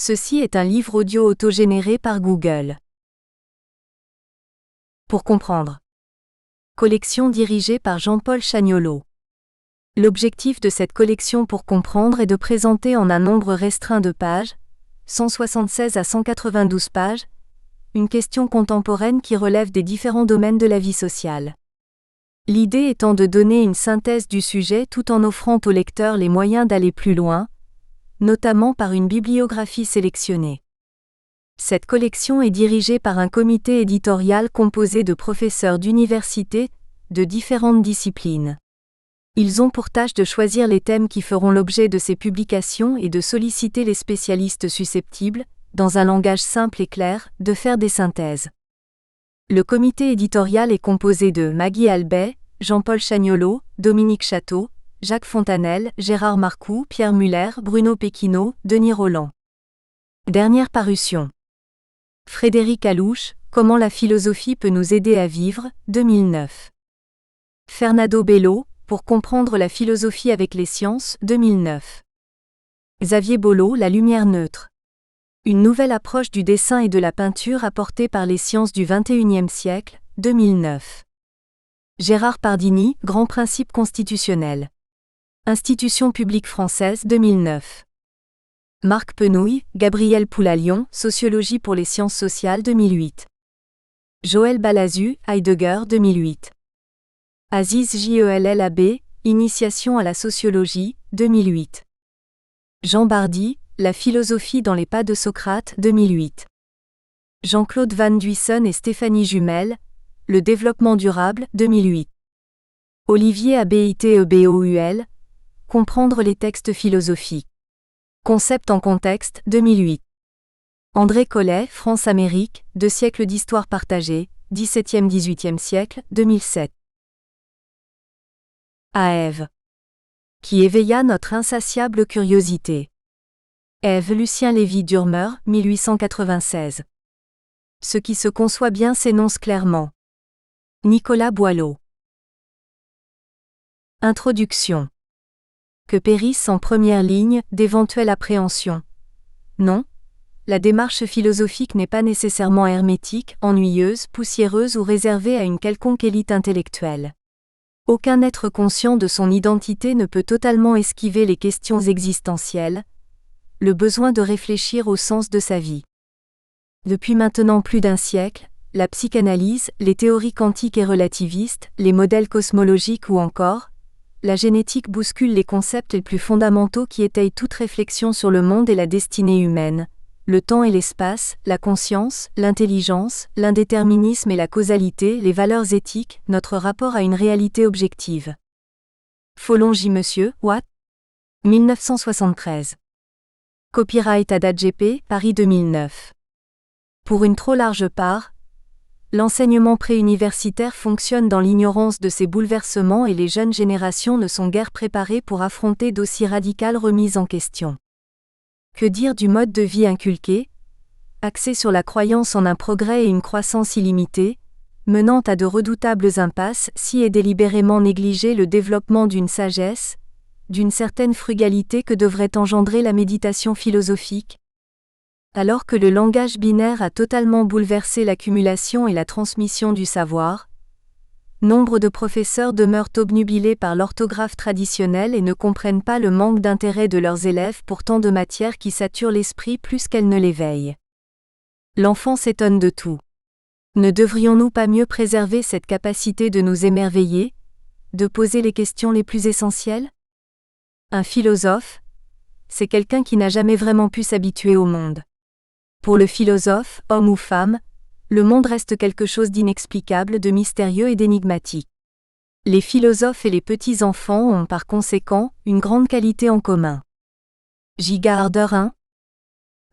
Ceci est un livre audio autogénéré par Google. Pour comprendre. Collection dirigée par Jean-Paul Chagnolot. L'objectif de cette collection Pour comprendre est de présenter en un nombre restreint de pages, 176 à 192 pages, une question contemporaine qui relève des différents domaines de la vie sociale. L'idée étant de donner une synthèse du sujet tout en offrant au lecteur les moyens d'aller plus loin, notamment par une bibliographie sélectionnée. Cette collection est dirigée par un comité éditorial composé de professeurs d'université, de différentes disciplines. Ils ont pour tâche de choisir les thèmes qui feront l'objet de ces publications et de solliciter les spécialistes susceptibles, dans un langage simple et clair, de faire des synthèses. Le comité éditorial est composé de Maggie Albet, Jean-Paul Chagnolot, Dominique Château, Jacques Fontanelle, Gérard Marcoux, Pierre Muller, Bruno Péquineau, Denis Rolland. Dernière parution. Frédéric Alouche, Comment la philosophie peut nous aider à vivre, 2009. Fernando Bello, Pour comprendre la philosophie avec les sciences, 2009. Xavier Bollot, La lumière neutre. Une nouvelle approche du dessin et de la peinture apportée par les sciences du XXIe siècle, 2009. Gérard Pardini, Grands principes constitutionnels. Institution publique française, 2009. Marc Penouille, Gabriel Poulalion, Sociologie pour les sciences sociales, 2008. Joël Balazu, Heidegger, 2008. Aziz Jellab, Initiation à la sociologie, 2008. Jean Bardy, La philosophie dans les pas de Socrate, 2008. Jean-Claude Van Duyssen et Stéphanie Jumel, Le développement durable, 2008. Olivier Abiteboul, Comprendre les textes philosophiques. Concept en contexte, 2008. André Collet, France-Amérique, 2 siècles d'histoire partagée, 17e-18e siècle, 2007. À Ève. Qui éveilla notre insatiable curiosité. Ève Lucien Lévy-Durmer, 1896. Ce qui se conçoit bien s'énonce clairement. Nicolas Boileau. Introduction. Que périssent en première ligne d'éventuelles appréhensions. Non, la démarche philosophique n'est pas nécessairement hermétique, ennuyeuse, poussiéreuse ou réservée à une quelconque élite intellectuelle. Aucun être conscient de son identité ne peut totalement esquiver les questions existentielles, le besoin de réfléchir au sens de sa vie. Depuis maintenant plus d'un siècle, la psychanalyse, les théories quantiques et relativistes, les modèles cosmologiques ou encore, la génétique bousculent les concepts les plus fondamentaux qui étayent toute réflexion sur le monde et la destinée humaine, le temps et l'espace, la conscience, l'intelligence, l'indéterminisme et la causalité, les valeurs éthiques, notre rapport à une réalité objective. Follon J. Monsieur, Watt. 1973. Copyright ADAGP, Paris 2009. Pour une trop large part, l'enseignement préuniversitaire fonctionne dans l'ignorance de ces bouleversements et les jeunes générations ne sont guère préparées pour affronter d'aussi radicales remises en question. Que dire du mode de vie inculqué, axé sur la croyance en un progrès et une croissance illimitée, menant à de redoutables impasses si est délibérément négligé le développement d'une sagesse, d'une certaine frugalité que devrait engendrer la méditation philosophique? Alors que le langage binaire a totalement bouleversé l'accumulation et la transmission du savoir, nombre de professeurs demeurent obnubilés par l'orthographe traditionnelle et ne comprennent pas le manque d'intérêt de leurs élèves pour tant de matières qui saturent l'esprit plus qu'elles ne l'éveillent. L'enfant s'étonne de tout. Ne devrions-nous pas mieux préserver cette capacité de nous émerveiller, de poser les questions les plus essentielles? Un philosophe, c'est quelqu'un qui n'a jamais vraiment pu s'habituer au monde. Pour le philosophe, homme ou femme, le monde reste quelque chose d'inexplicable, de mystérieux et d'énigmatique. Les philosophes et les petits-enfants ont par conséquent une grande qualité en commun. J. Gardner 1.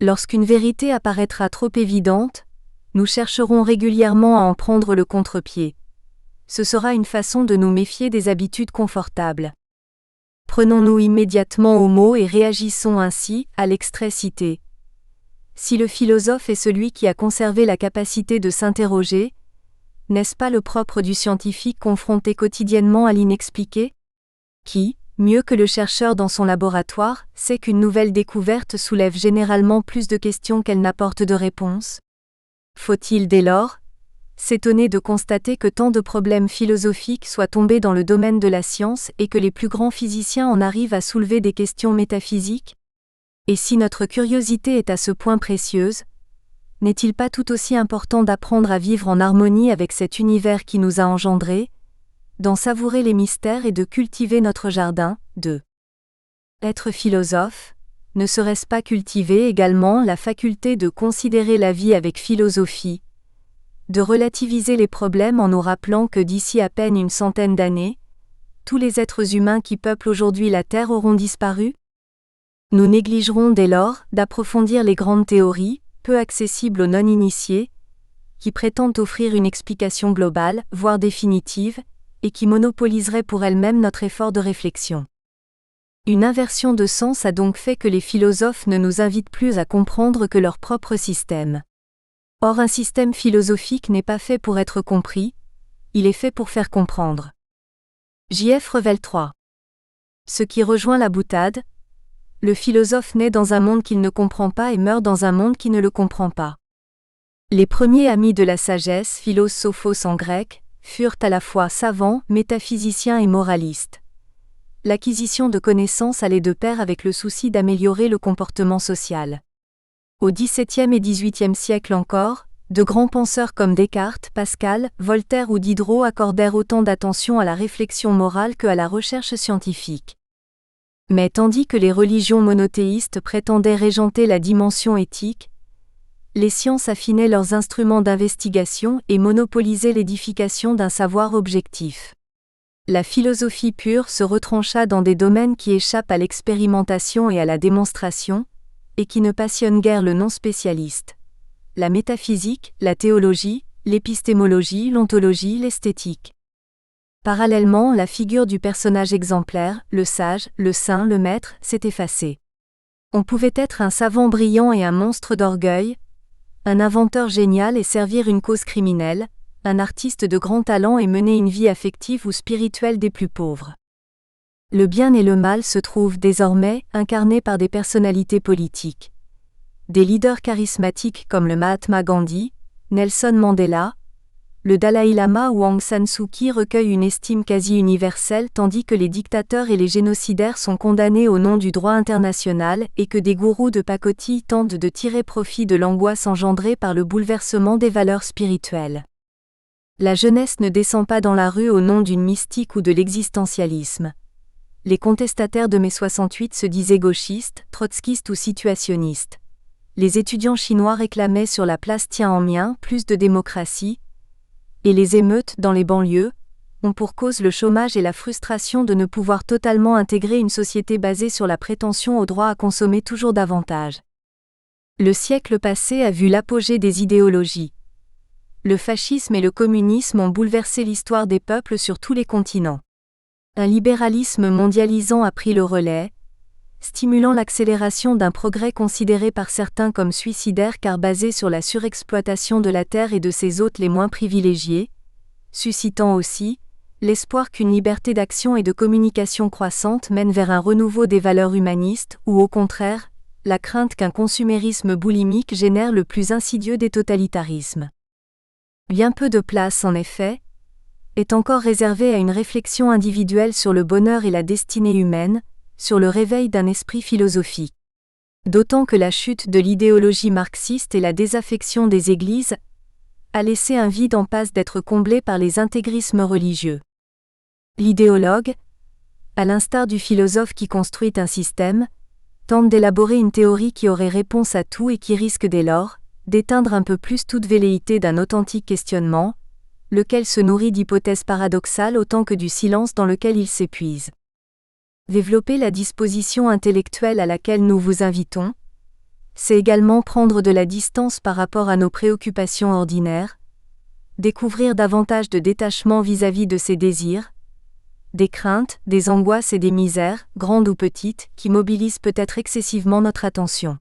Lorsqu'une vérité apparaîtra trop évidente, nous chercherons régulièrement à en prendre le contre-pied. Ce sera une façon de nous méfier des habitudes confortables. Prenons-nous immédiatement au mot et réagissons ainsi à l'extrait cité. Si le philosophe est celui qui a conservé la capacité de s'interroger, n'est-ce pas le propre du scientifique confronté quotidiennement à l'inexpliqué? Qui, mieux que le chercheur dans son laboratoire, sait qu'une nouvelle découverte soulève généralement plus de questions qu'elle n'apporte de réponses? Faut-il dès lors s'étonner de constater que tant de problèmes philosophiques soient tombés dans le domaine de la science et que les plus grands physiciens en arrivent à soulever des questions métaphysiques? Et si notre curiosité est à ce point précieuse, n'est-il pas tout aussi important d'apprendre à vivre en harmonie avec cet univers qui nous a engendrés, d'en savourer les mystères et de cultiver notre jardin, de être philosophe, ne serait-ce pas cultiver également la faculté de considérer la vie avec philosophie, de relativiser les problèmes en nous rappelant que d'ici à peine une centaine d'années, tous les êtres humains qui peuplent aujourd'hui la Terre auront disparu? Nous négligerons dès lors d'approfondir les grandes théories, peu accessibles aux non-initiés, qui prétendent offrir une explication globale, voire définitive, et qui monopoliseraient pour elles-mêmes notre effort de réflexion. Une inversion de sens a donc fait que les philosophes ne nous invitent plus à comprendre que leur propre système. Or un système philosophique n'est pas fait pour être compris, il est fait pour faire comprendre. J.F. Revel 3. Ce qui rejoint la boutade, le philosophe naît dans un monde qu'il ne comprend pas et meurt dans un monde qui ne le comprend pas. Les premiers amis de la sagesse, philosophos en grec, furent à la fois savants, métaphysiciens et moralistes. L'acquisition de connaissances allait de pair avec le souci d'améliorer le comportement social. Au XVIIe et XVIIIe siècle encore, de grands penseurs comme Descartes, Pascal, Voltaire ou Diderot accordèrent autant d'attention à la réflexion morale que à la recherche scientifique. Mais tandis que les religions monothéistes prétendaient régenter la dimension éthique, les sciences affinaient leurs instruments d'investigation et monopolisaient l'édification d'un savoir objectif. La philosophie pure se retrancha dans des domaines qui échappent à l'expérimentation et à la démonstration, et qui ne passionnent guère le non-spécialiste. La métaphysique, la théologie, l'épistémologie, l'ontologie, l'esthétique. Parallèlement, la figure du personnage exemplaire, le sage, le saint, le maître, s'est effacée. On pouvait être un savant brillant et un monstre d'orgueil, un inventeur génial et servir une cause criminelle, un artiste de grand talent et mener une vie affective ou spirituelle des plus pauvres. Le bien et le mal se trouvent désormais incarnés par des personnalités politiques. Des leaders charismatiques comme le Mahatma Gandhi, Nelson Mandela, le Dalai Lama ou Aung San Suu Kyi recueillent une estime quasi universelle tandis que les dictateurs et les génocidaires sont condamnés au nom du droit international et que des gourous de pacotille tentent de tirer profit de l'angoisse engendrée par le bouleversement des valeurs spirituelles. La jeunesse ne descend pas dans la rue au nom d'une mystique ou de l'existentialisme. Les contestataires de mai 68 se disaient gauchistes, trotskistes ou situationnistes. Les étudiants chinois réclamaient sur la place Tiananmen plus de démocratie, et les émeutes dans les banlieues ont pour cause le chômage et la frustration de ne pouvoir totalement intégrer une société basée sur la prétention au droit à consommer toujours davantage. Le siècle passé a vu l'apogée des idéologies. Le fascisme et le communisme ont bouleversé l'histoire des peuples sur tous les continents. Un libéralisme mondialisant a pris le relais, stimulant l'accélération d'un progrès considéré par certains comme suicidaire car basé sur la surexploitation de la terre et de ses hôtes les moins privilégiés, suscitant aussi l'espoir qu'une liberté d'action et de communication croissante mène vers un renouveau des valeurs humanistes ou au contraire, la crainte qu'un consumérisme boulimique génère le plus insidieux des totalitarismes. Bien peu de place, en effet, est encore réservée à une réflexion individuelle sur le bonheur et la destinée humaine, sur le réveil d'un esprit philosophique. D'autant que la chute de l'idéologie marxiste et la désaffection des églises a laissé un vide en passe d'être comblé par les intégrismes religieux. L'idéologue, à l'instar du philosophe qui construit un système, tente d'élaborer une théorie qui aurait réponse à tout et qui risque dès lors d'éteindre un peu plus toute velléité d'un authentique questionnement, lequel se nourrit d'hypothèses paradoxales autant que du silence dans lequel il s'épuise. Développer la disposition intellectuelle à laquelle nous vous invitons, c'est également prendre de la distance par rapport à nos préoccupations ordinaires, découvrir davantage de détachement vis-à-vis de ses désirs, des craintes, des angoisses et des misères, grandes ou petites, qui mobilisent peut-être excessivement notre attention.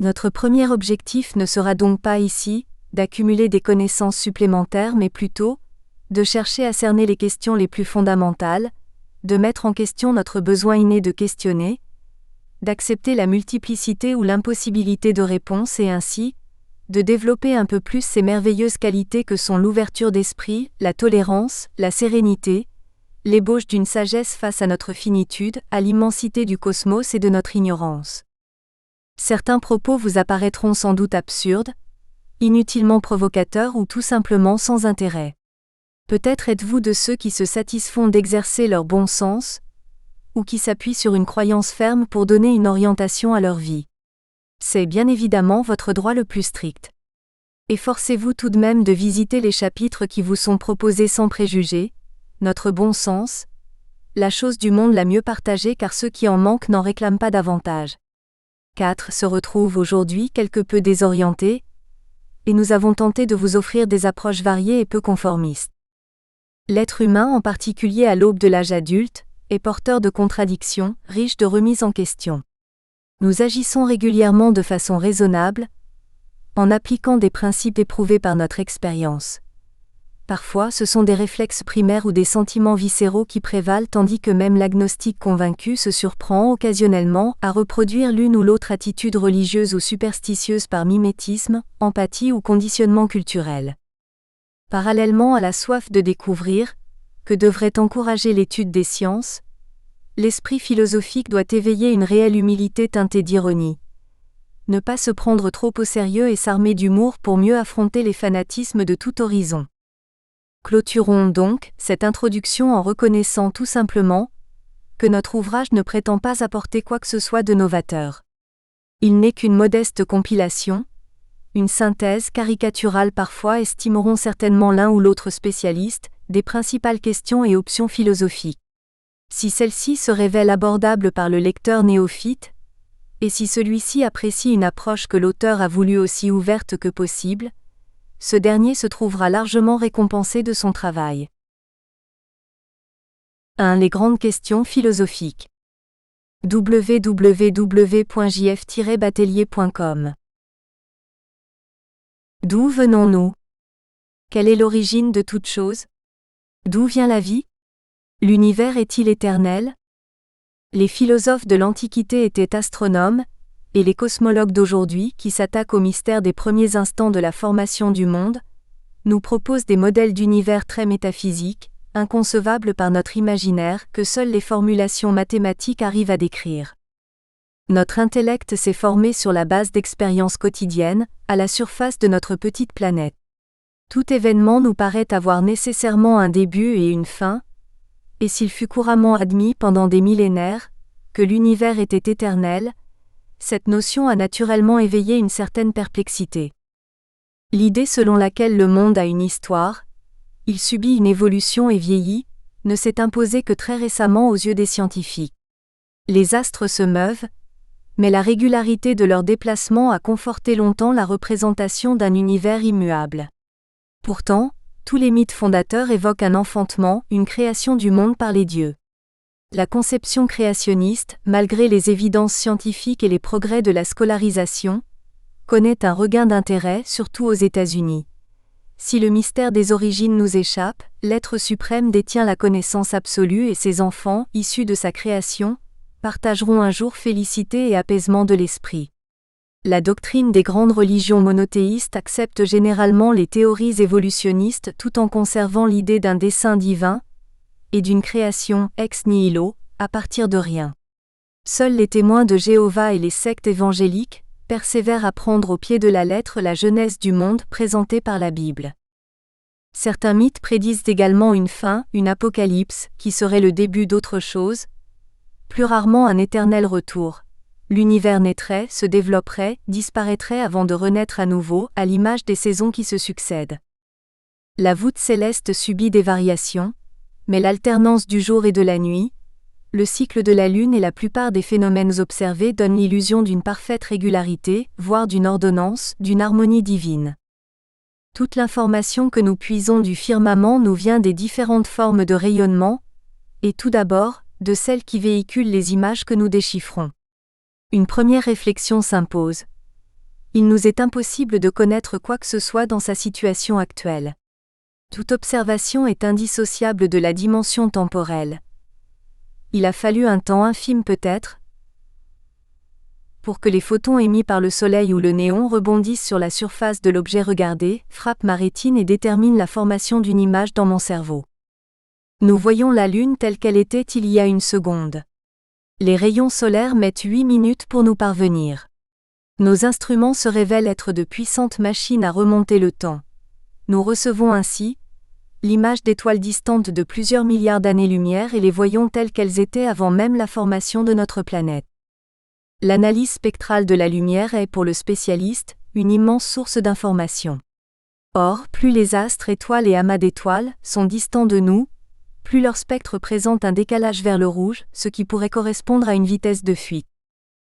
Notre premier objectif ne sera donc pas ici d'accumuler des connaissances supplémentaires mais plutôt de chercher à cerner les questions les plus fondamentales, de mettre en question notre besoin inné de questionner, d'accepter la multiplicité ou l'impossibilité de réponse et ainsi, de développer un peu plus ces merveilleuses qualités que sont l'ouverture d'esprit, la tolérance, la sérénité, l'ébauche d'une sagesse face à notre finitude, à l'immensité du cosmos et de notre ignorance. Certains propos vous apparaîtront sans doute absurdes, inutilement provocateurs ou tout simplement sans intérêt. Peut-être êtes-vous de ceux qui se satisfont d'exercer leur bon sens, ou qui s'appuient sur une croyance ferme pour donner une orientation à leur vie. C'est bien évidemment votre droit le plus strict. Efforcez-vous tout de même de visiter les chapitres qui vous sont proposés sans préjugés, notre bon sens, la chose du monde la mieux partagée car ceux qui en manquent n'en réclament pas davantage. 4 se retrouvent aujourd'hui quelque peu désorientés, et nous avons tenté de vous offrir des approches variées et peu conformistes. L'être humain, en particulier à l'aube de l'âge adulte, est porteur de contradictions, riche de remises en question. Nous agissons régulièrement de façon raisonnable, en appliquant des principes éprouvés par notre expérience. Parfois, ce sont des réflexes primaires ou des sentiments viscéraux qui prévalent tandis que même l'agnostique convaincu se surprend occasionnellement à reproduire l'une ou l'autre attitude religieuse ou superstitieuse par mimétisme, empathie ou conditionnement culturel. Parallèlement à la soif de découvrir, que devrait encourager l'étude des sciences, l'esprit philosophique doit éveiller une réelle humilité teintée d'ironie. Ne pas se prendre trop au sérieux et s'armer d'humour pour mieux affronter les fanatismes de tout horizon. Clôturons donc cette introduction en reconnaissant tout simplement que notre ouvrage ne prétend pas apporter quoi que ce soit de novateur. Il n'est qu'une modeste compilation, une synthèse caricaturale parfois estimeront certainement l'un ou l'autre spécialiste, des principales questions et options philosophiques. Si celle-ci se révèle abordable par le lecteur néophyte, et si celui-ci apprécie une approche que l'auteur a voulu aussi ouverte que possible, ce dernier se trouvera largement récompensé de son travail. 1. Les grandes questions philosophiques. www.jf-batelier.com. D'où venons-nous? Quelle est l'origine de toute chose? D'où vient la vie? L'univers est-il éternel? Les philosophes de l'Antiquité étaient astronomes, et les cosmologues d'aujourd'hui, qui s'attaquent au mystère des premiers instants de la formation du monde, nous proposent des modèles d'univers très métaphysiques, inconcevables par notre imaginaire, que seules les formulations mathématiques arrivent à décrire. Notre intellect s'est formé sur la base d'expériences quotidiennes, à la surface de notre petite planète. Tout événement nous paraît avoir nécessairement un début et une fin, et s'il fut couramment admis pendant des millénaires, que l'univers était éternel, cette notion a naturellement éveillé une certaine perplexité. L'idée selon laquelle le monde a une histoire, il subit une évolution et vieillit, ne s'est imposée que très récemment aux yeux des scientifiques. Les astres se meuvent, mais la régularité de leur déplacement a conforté longtemps la représentation d'un univers immuable. Pourtant, tous les mythes fondateurs évoquent un enfantement, une création du monde par les dieux. La conception créationniste, malgré les évidences scientifiques et les progrès de la scolarisation, connaît un regain d'intérêt, surtout aux États-Unis. Si le mystère des origines nous échappe, l'être suprême détient la connaissance absolue et ses enfants, issus de sa création, partageront un jour félicité et apaisement de l'esprit. La doctrine des grandes religions monothéistes accepte généralement les théories évolutionnistes tout en conservant l'idée d'un dessein divin, et d'une création ex nihilo, à partir de rien. Seuls les témoins de Jéhovah et les sectes évangéliques persévèrent à prendre au pied de la lettre la genèse du monde présentée par la Bible. Certains mythes prédisent également une fin, une apocalypse, qui serait le début d'autre chose, plus rarement un éternel retour. L'univers naîtrait, se développerait, disparaîtrait avant de renaître à nouveau, à l'image des saisons qui se succèdent. La voûte céleste subit des variations, mais l'alternance du jour et de la nuit, le cycle de la Lune et la plupart des phénomènes observés donnent l'illusion d'une parfaite régularité, voire d'une ordonnance, d'une harmonie divine. Toute l'information que nous puisons du firmament nous vient des différentes formes de rayonnement, et tout d'abord, de celles qui véhiculent les images que nous déchiffrons. Une première réflexion s'impose. Il nous est impossible de connaître quoi que ce soit dans sa situation actuelle. Toute observation est indissociable de la dimension temporelle. il a fallu un temps infime peut-être, pour que les photons émis par le Soleil ou le néon rebondissent sur la surface de l'objet regardé, frappent ma rétine et déterminent la formation d'une image dans mon cerveau. Nous voyons la Lune telle qu'elle était il y a une seconde. Les rayons solaires mettent 8 minutes pour nous parvenir. Nos instruments se révèlent être de puissantes machines à remonter le temps. Nous recevons ainsi l'image d'étoiles distantes de plusieurs milliards d'années-lumière et les voyons telles qu'elles étaient avant même la formation de notre planète. L'analyse spectrale de la lumière est, pour le spécialiste, une immense source d'informations. Or, plus les astres, étoiles et amas d'étoiles sont distants de nous, plus leur spectre présente un décalage vers le rouge, ce qui pourrait correspondre à une vitesse de fuite.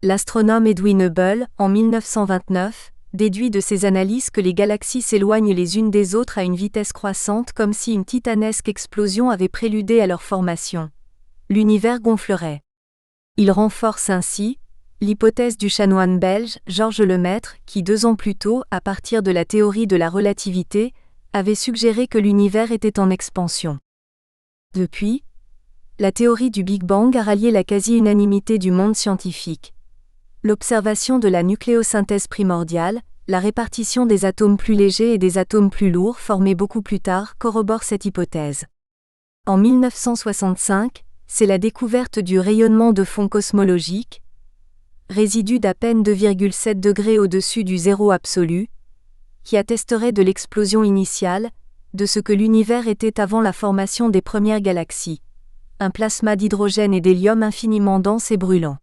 L'astronome Edwin Hubble, en 1929, déduit de ces analyses que les galaxies s'éloignent les unes des autres à une vitesse croissante comme si une titanesque explosion avait préludé à leur formation. L'univers gonflerait. Il renforce ainsi l'hypothèse du chanoine belge Georges Lemaître qui 2 ans plus tôt, à partir de la théorie de la relativité, avait suggéré que l'univers était en expansion. Depuis, la théorie du Big Bang a rallié la quasi-unanimité du monde scientifique. L'observation de la nucléosynthèse primordiale, la répartition des atomes plus légers et des atomes plus lourds formés beaucoup plus tard corrobore cette hypothèse. En 1965, c'est la découverte du rayonnement de fond cosmologique, résidu d'à peine 2,7 degrés au-dessus du zéro absolu, qui attesterait de l'explosion initiale, de ce que l'univers était avant la formation des premières galaxies, un plasma d'hydrogène et d'hélium infiniment dense et brûlant.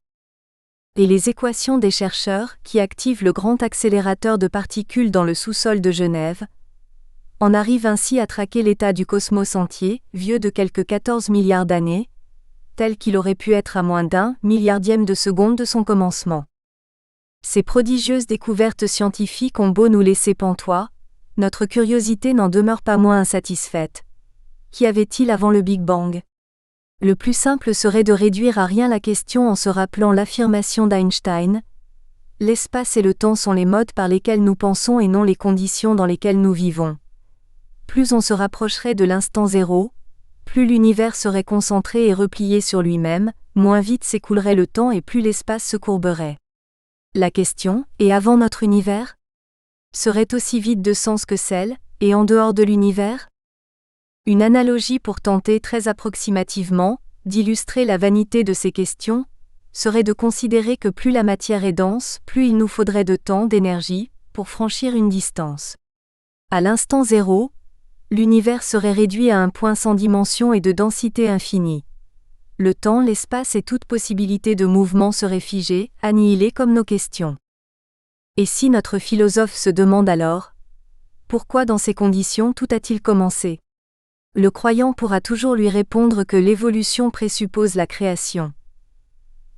Et les équations des chercheurs, qui activent le grand accélérateur de particules dans le sous-sol de Genève, en arrivent ainsi à traquer l'état du cosmos entier, vieux de quelques 14 milliards d'années, tel qu'il aurait pu être à moins d'1 milliardième de seconde de son commencement. Ces prodigieuses découvertes scientifiques ont beau nous laisser pantois, notre curiosité n'en demeure pas moins insatisfaite. Qu'y avait-il avant le Big Bang ? Le plus simple serait de réduire à rien la question en se rappelant l'affirmation d'Einstein : l'espace et le temps sont les modes par lesquels nous pensons et non les conditions dans lesquelles nous vivons. Plus on se rapprocherait de l'instant zéro, plus l'univers serait concentré et replié sur lui-même, moins vite s'écoulerait le temps et plus l'espace se courberait. La question, et avant notre univers ? Serait aussi vide de sens que celle, et en dehors de l'univers ? Une analogie pour tenter très approximativement d'illustrer la vanité de ces questions serait de considérer que plus la matière est dense, plus il nous faudrait de temps, d'énergie, pour franchir une distance. À l'instant zéro, l'univers serait réduit à un point sans dimension et de densité infinie. Le temps, l'espace et toute possibilité de mouvement seraient figés, annihilés comme nos questions. Et si notre philosophe se demande alors : pourquoi dans ces conditions tout a-t-il commencé ? Le croyant pourra toujours lui répondre que l'évolution présuppose la création.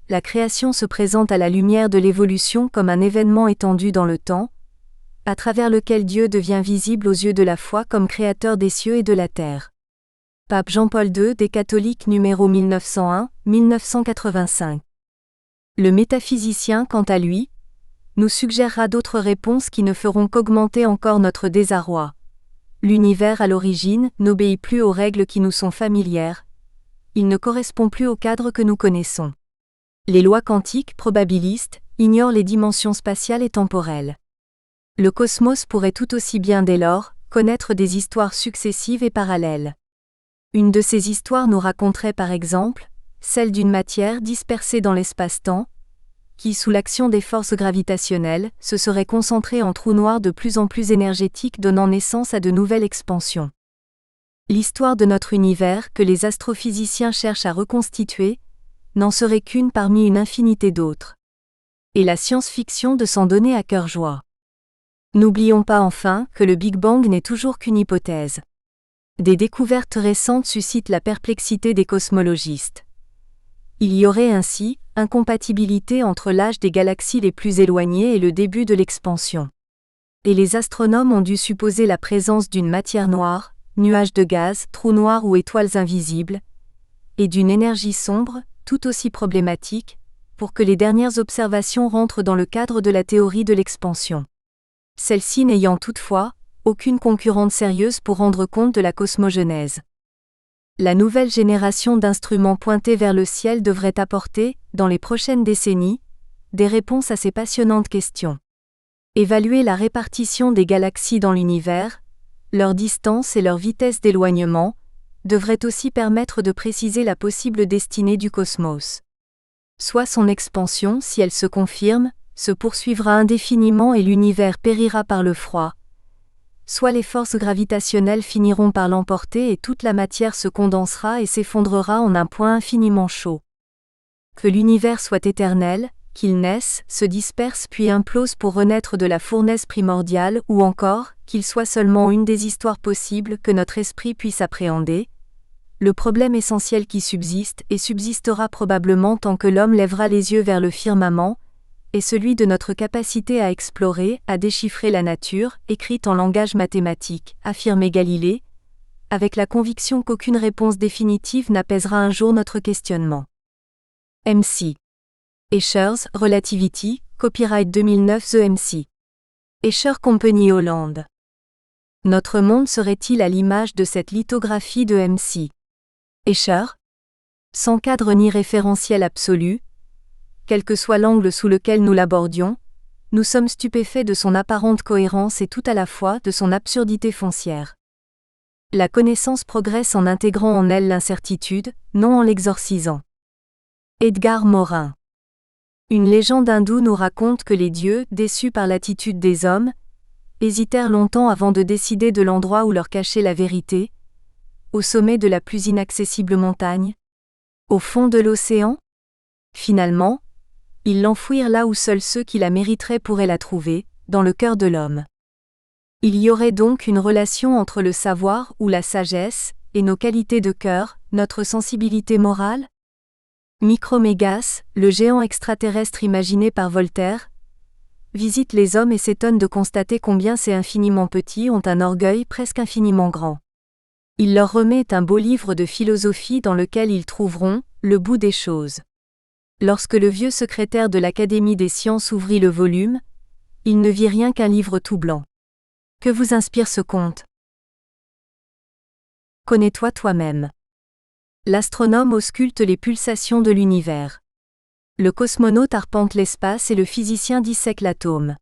La création se présente à la lumière de l'évolution comme un événement étendu dans le temps, à travers lequel Dieu devient visible aux yeux de la foi comme créateur des cieux et de la terre. Pape Jean-Paul II des catholiques numéro 1901-1985. Le métaphysicien, quant à lui, nous suggérera d'autres réponses qui ne feront qu'augmenter encore notre désarroi. L'univers à l'origine n'obéit plus aux règles qui nous sont familières. Il ne correspond plus au cadre que nous connaissons. Les lois quantiques probabilistes ignorent les dimensions spatiales et temporelles. Le cosmos pourrait tout aussi bien dès lors connaître des histoires successives et parallèles. Une de ces histoires nous raconterait par exemple celle d'une matière dispersée dans l'espace-temps, qui sous l'action des forces gravitationnelles se serait concentrée en trous noirs de plus en plus énergétiques donnant naissance à de nouvelles expansions. L'histoire de notre univers que les astrophysiciens cherchent à reconstituer n'en serait qu'une parmi une infinité d'autres. Et la science-fiction de s'en donner à cœur joie. N'oublions pas enfin que le Big Bang n'est toujours qu'une hypothèse. Des découvertes récentes suscitent la perplexité des cosmologistes. Il y aurait ainsi incompatibilité entre l'âge des galaxies les plus éloignées et le début de l'expansion. Et les astronomes ont dû supposer la présence d'une matière noire, nuage de gaz, trous noirs ou étoiles invisibles, et d'une énergie sombre, tout aussi problématique, pour que les dernières observations rentrent dans le cadre de la théorie de l'expansion. Celle-ci n'ayant toutefois aucune concurrente sérieuse pour rendre compte de la cosmogenèse. La nouvelle génération d'instruments pointés vers le ciel devrait apporter, dans les prochaines décennies, des réponses à ces passionnantes questions. Évaluer la répartition des galaxies dans l'univers, leur distance et leur vitesse d'éloignement, devrait aussi permettre de préciser la possible destinée du cosmos. Soit son expansion, si elle se confirme, se poursuivra indéfiniment et l'univers périra par le froid, soit les forces gravitationnelles finiront par l'emporter et toute la matière se condensera et s'effondrera en un point infiniment chaud. Que l'univers soit éternel, qu'il naisse, se disperse puis implose pour renaître de la fournaise primordiale ou encore, qu'il soit seulement une des histoires possibles que notre esprit puisse appréhender, le problème essentiel qui subsiste et subsistera probablement tant que l'homme lèvera les yeux vers le firmament, est celui de notre capacité à explorer, à déchiffrer la nature, écrite en langage mathématique, affirmait Galilée, avec la conviction qu'aucune réponse définitive n'apaisera un jour notre questionnement. MC. Escher's, Relativity, copyright 2009 The MC. Escher Company Hollande. Notre monde serait-il à l'image de cette lithographie de MC. Escher? Sans cadre ni référentiel absolu, quel que soit l'angle sous lequel nous l'abordions, nous sommes stupéfaits de son apparente cohérence et tout à la fois de son absurdité foncière. La connaissance progresse en intégrant en elle l'incertitude, non en l'exorcisant. Edgar Morin. Une légende hindoue nous raconte que les dieux, déçus par l'attitude des hommes, hésitèrent longtemps avant de décider de l'endroit où leur cacher la vérité, au sommet de la plus inaccessible montagne, au fond de l'océan. Finalement, ils l'enfouirent là où seuls ceux qui la mériteraient pourraient la trouver, dans le cœur de l'homme. Il y aurait donc une relation entre le savoir ou la sagesse, et nos qualités de cœur, notre sensibilité morale? Micromégas, le géant extraterrestre imaginé par Voltaire, visite les hommes et s'étonne de constater combien ces infiniment petits ont un orgueil presque infiniment grand. Il leur remet un beau livre de philosophie dans lequel ils trouveront le bout des choses. Lorsque le vieux secrétaire de l'Académie des sciences ouvrit le volume, il ne vit rien qu'un livre tout blanc. Que vous inspire ce conte? Connais-toi toi-même. L'astronome ausculte les pulsations de l'univers. Le cosmonaute arpente l'espace et le physicien dissèque l'atome.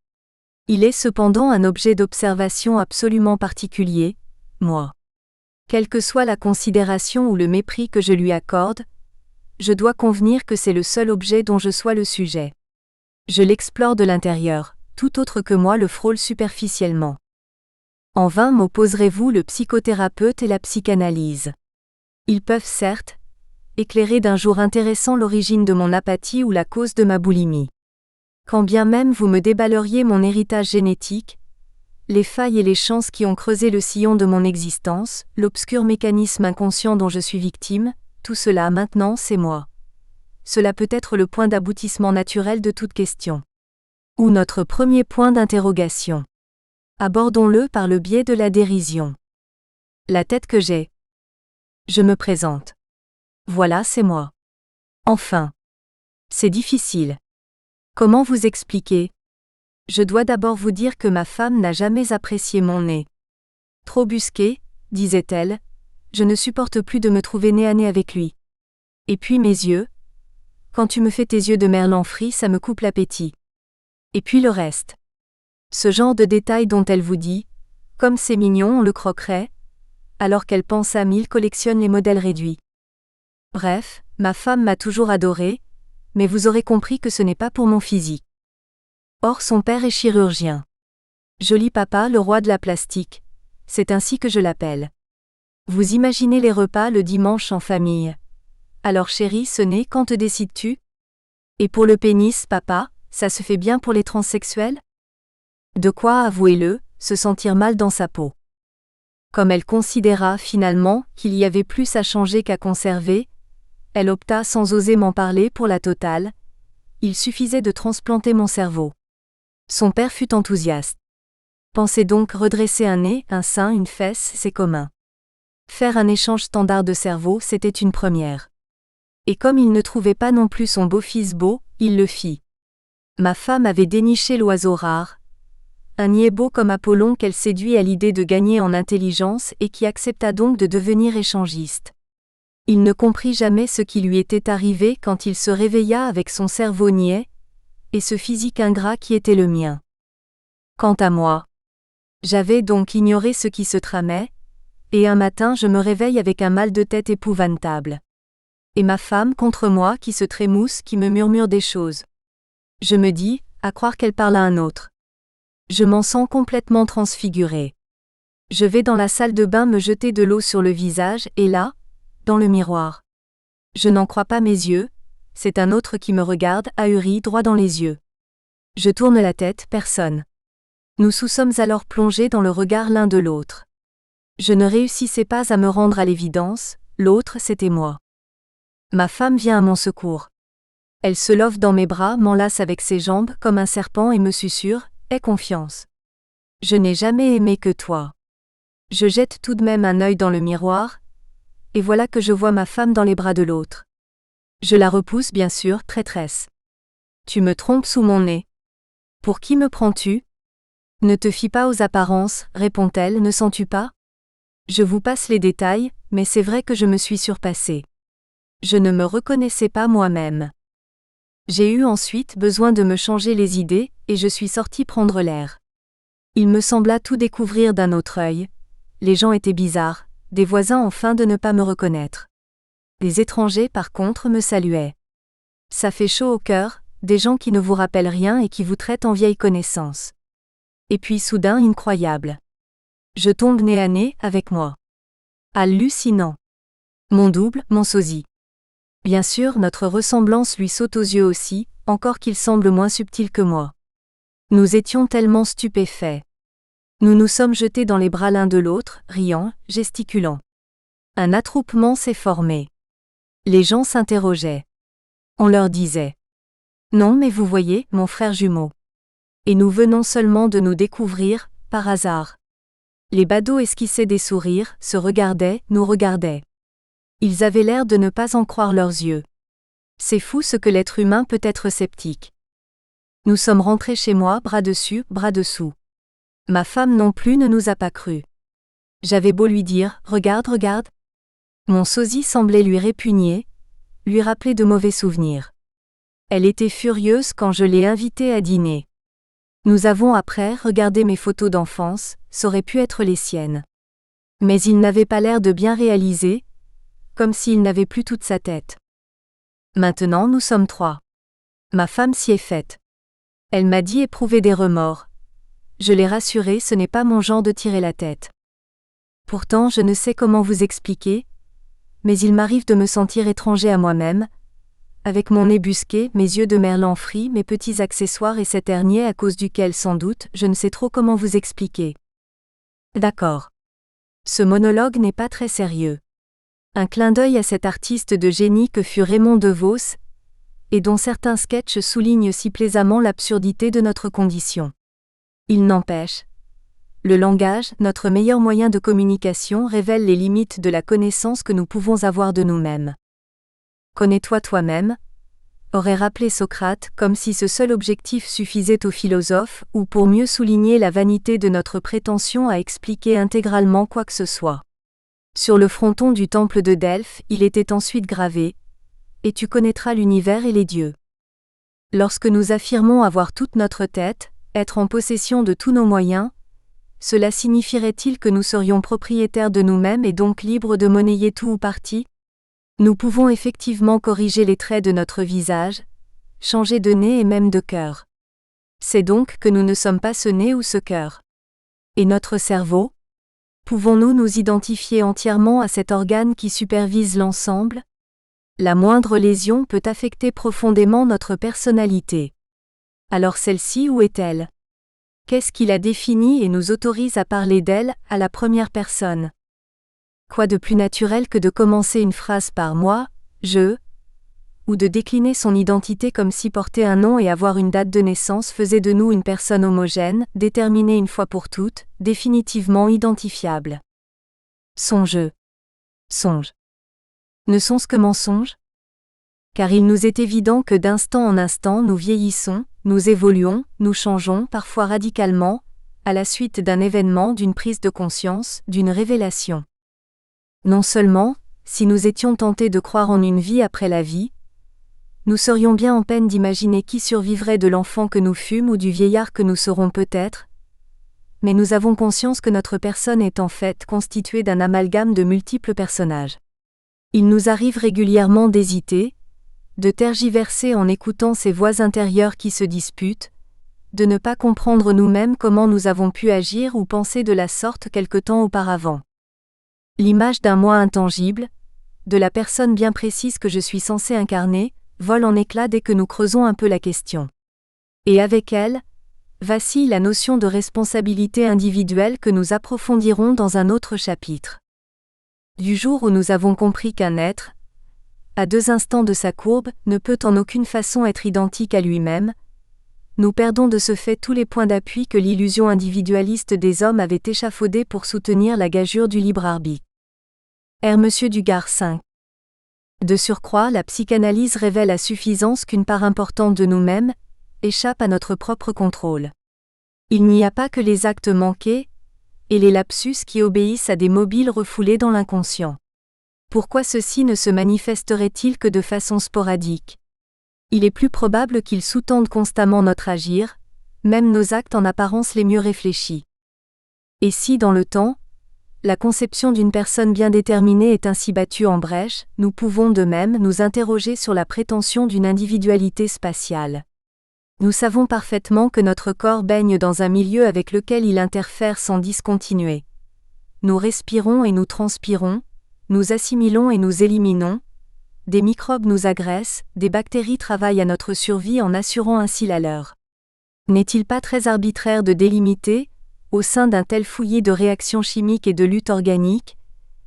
Il est cependant un objet d'observation absolument particulier, moi. Quelle que soit la considération ou le mépris que je lui accorde, je dois convenir que c'est le seul objet dont je sois le sujet. Je l'explore de l'intérieur, tout autre que moi le frôle superficiellement. En vain m'opposerez-vous le psychothérapeute et la psychanalyse. Ils peuvent certes éclairer d'un jour intéressant l'origine de mon apathie ou la cause de ma boulimie. Quand bien même vous me déballeriez mon héritage génétique, les failles et les chances qui ont creusé le sillon de mon existence, l'obscur mécanisme inconscient dont je suis victime, tout cela maintenant c'est moi. Cela peut être le point d'aboutissement naturel de toute question. Ou notre premier point d'interrogation. Abordons-le par le biais de la dérision. La tête que j'ai. Je me présente. Voilà, c'est moi. Enfin. C'est difficile. Comment vous expliquer? Je dois d'abord vous dire que ma femme n'a jamais apprécié mon nez. Trop busqué, disait-elle, je ne supporte plus de me trouver nez à nez avec lui. Et puis mes yeux. Quand tu me fais tes yeux de merlan frit, ça me coupe l'appétit. Et puis le reste. Ce genre de détails dont elle vous dit, comme c'est mignon, on le croquerait, alors qu'elle pense à 1000 collectionne les modèles réduits. Bref, ma femme m'a toujours adoré, mais vous aurez compris que ce n'est pas pour mon physique. Or son père est chirurgien. Joli papa, le roi de la plastique, c'est ainsi que je l'appelle. Vous imaginez les repas le dimanche en famille. Alors chérie, ce nez, quand te décides-tu? Et pour le pénis, papa, ça se fait bien pour les transsexuels? De quoi, avouez-le, se sentir mal dans sa peau. Comme elle considéra finalement qu'il y avait plus à changer qu'à conserver, elle opta sans oser m'en parler pour la totale. Il suffisait de transplanter mon cerveau. Son père fut enthousiaste. Pensez donc redresser un nez, un sein, une fesse, c'est commun. Faire un échange standard de cerveau, c'était une première. Et comme il ne trouvait pas non plus son beau-fils beau, il le fit. Ma femme avait déniché l'oiseau rare, un niais beau comme Apollon qu'elle séduit à l'idée de gagner en intelligence et qui accepta donc de devenir échangiste. Il ne comprit jamais ce qui lui était arrivé quand il se réveilla avec son cerveau niais, et ce physique ingrat qui était le mien. Quant à moi, j'avais donc ignoré ce qui se tramait, et un matin je me réveille avec un mal de tête épouvantable. Et ma femme contre moi qui se trémousse, qui me murmure des choses. Je me dis, à croire qu'elle parle à un autre. Je m'en sens complètement transfiguré. Je vais dans la salle de bain me jeter de l'eau sur le visage, et là, dans le miroir. Je n'en crois pas mes yeux, c'est un autre qui me regarde, ahuri, droit dans les yeux. Je tourne la tête, personne. Nous sommes alors plongés dans le regard l'un de l'autre. Je ne réussissais pas à me rendre à l'évidence, l'autre c'était moi. Ma femme vient à mon secours. Elle se love dans mes bras, m'enlace avec ses jambes comme un serpent et me susurre, « Aie confiance. Je n'ai jamais aimé que toi. » Je jette tout de même un œil dans le miroir, et voilà que je vois ma femme dans les bras de l'autre. Je la repousse bien sûr, traîtresse. Tu me trompes sous mon nez. Pour qui me prends-tu ? Ne te fie pas aux apparences, répond-elle, ne sens-tu pas ? Je vous passe les détails, mais c'est vrai que je me suis surpassée. Je ne me reconnaissais pas moi-même. J'ai eu ensuite besoin de me changer les idées, et je suis sortie prendre l'air. Il me sembla tout découvrir d'un autre œil. Les gens étaient bizarres, des voisins enfin de ne pas me reconnaître. Les étrangers par contre me saluaient. Ça fait chaud au cœur, des gens qui ne vous rappellent rien et qui vous traitent en vieille connaissance. Et puis soudain incroyable. Je tombe nez à nez avec moi. Hallucinant. Mon double, mon sosie. Bien sûr, notre ressemblance lui saute aux yeux aussi, encore qu'il semble moins subtil que moi. Nous étions tellement stupéfaits. Nous nous sommes jetés dans les bras l'un de l'autre, riant, gesticulant. Un attroupement s'est formé. Les gens s'interrogeaient. On leur disait « Non mais vous voyez, mon frère jumeau. » Et nous venons seulement de nous découvrir, par hasard. Les badauds esquissaient des sourires, se regardaient, nous regardaient. Ils avaient l'air de ne pas en croire leurs yeux. C'est fou ce que l'être humain peut être sceptique. Nous sommes rentrés chez moi, bras dessus, bras dessous. Ma femme non plus ne nous a pas cru. J'avais beau lui dire « Regarde, regarde ». Mon sosie semblait lui répugner, lui rappeler de mauvais souvenirs. Elle était furieuse quand je l'ai invitée à dîner. Nous avons après regardé mes photos d'enfance, ça aurait pu être les siennes. Mais il n'avait pas l'air de bien réaliser, comme s'il n'avait plus toute sa tête. Maintenant nous sommes 3. Ma femme s'y est faite. Elle m'a dit éprouver des remords. Je l'ai rassurée, ce n'est pas mon genre de tirer la tête. Pourtant je ne sais comment vous expliquer, mais il m'arrive de me sentir étranger à moi-même, avec mon nez busqué, mes yeux de merlan frits, mes petits accessoires et cet air niais à cause duquel sans doute, je ne sais trop comment vous expliquer. D'accord. Ce monologue n'est pas très sérieux. Un clin d'œil à cet artiste de génie que fut Raymond DeVos, et dont certains sketchs soulignent si plaisamment l'absurdité de notre condition. Il n'empêche. Le langage, notre meilleur moyen de communication, révèle les limites de la connaissance que nous pouvons avoir de nous-mêmes. Connais-toi toi-même, aurait rappelé Socrate, comme si ce seul objectif suffisait aux philosophes, ou pour mieux souligner la vanité de notre prétention à expliquer intégralement quoi que ce soit. Sur le fronton du temple de Delphes, il était ensuite gravé « Et tu connaîtras l'univers et les dieux ». Lorsque nous affirmons avoir toute notre tête, être en possession de tous nos moyens, cela signifierait-il que nous serions propriétaires de nous-mêmes et donc libres de monnayer tout ou partie ? Nous pouvons effectivement corriger les traits de notre visage, changer de nez et même de cœur. C'est donc que nous ne sommes pas ce nez ou ce cœur. Et notre cerveau ? Pouvons-nous nous identifier entièrement à cet organe qui supervise l'ensemble ? La moindre lésion peut affecter profondément notre personnalité. Alors celle-ci, où est-elle ? Qu'est-ce qui la définit et nous autorise à parler d'elle, à la première personne ? Quoi de plus naturel que de commencer une phrase par moi, je, ou de décliner son identité comme si porter un nom et avoir une date de naissance faisait de nous une personne homogène, déterminée une fois pour toutes, définitivement identifiable. Songe. Songe. Ne sont-ce que mensonges ? Car il nous est évident que d'instant en instant nous vieillissons, nous évoluons, nous changeons parfois radicalement, à la suite d'un événement, d'une prise de conscience, d'une révélation. Non seulement, si nous étions tentés de croire en une vie après la vie, nous serions bien en peine d'imaginer qui survivrait de l'enfant que nous fûmes ou du vieillard que nous serons peut-être, mais nous avons conscience que notre personne est en fait constituée d'un amalgame de multiples personnages. Il nous arrive régulièrement d'hésiter, de tergiverser en écoutant ces voix intérieures qui se disputent, de ne pas comprendre nous-mêmes comment nous avons pu agir ou penser de la sorte quelque temps auparavant. L'image d'un moi intangible, de la personne bien précise que je suis censé incarner, vole en éclats dès que nous creusons un peu la question. Et avec elle, vacille la notion de responsabilité individuelle que nous approfondirons dans un autre chapitre. Du jour où nous avons compris qu'un être, à 2 instants de sa courbe, ne peut en aucune façon être identique à lui-même, nous perdons de ce fait tous les points d'appui que l'illusion individualiste des hommes avait échafaudés pour soutenir la gageure du libre arbitre. Monsieur Dugard 5. De surcroît, la psychanalyse révèle à suffisance qu'une part importante de nous-mêmes échappe à notre propre contrôle. Il n'y a pas que les actes manqués et les lapsus qui obéissent à des mobiles refoulés dans l'inconscient. Pourquoi ceux-ci ne se manifesteraient-ils que de façon sporadique ? Il est plus probable qu'ils sous-tendent constamment notre agir, même nos actes en apparence les mieux réfléchis. Et si, dans le temps, la conception d'une personne bien déterminée est ainsi battue en brèche, nous pouvons de même nous interroger sur la prétention d'une individualité spatiale. Nous savons parfaitement que notre corps baigne dans un milieu avec lequel il interfère sans discontinuer. Nous respirons et nous transpirons, nous assimilons et nous éliminons, des microbes nous agressent, des bactéries travaillent à notre survie en assurant ainsi la leur. N'est-il pas très arbitraire de délimiter, au sein d'un tel fouillis de réactions chimiques et de luttes organiques,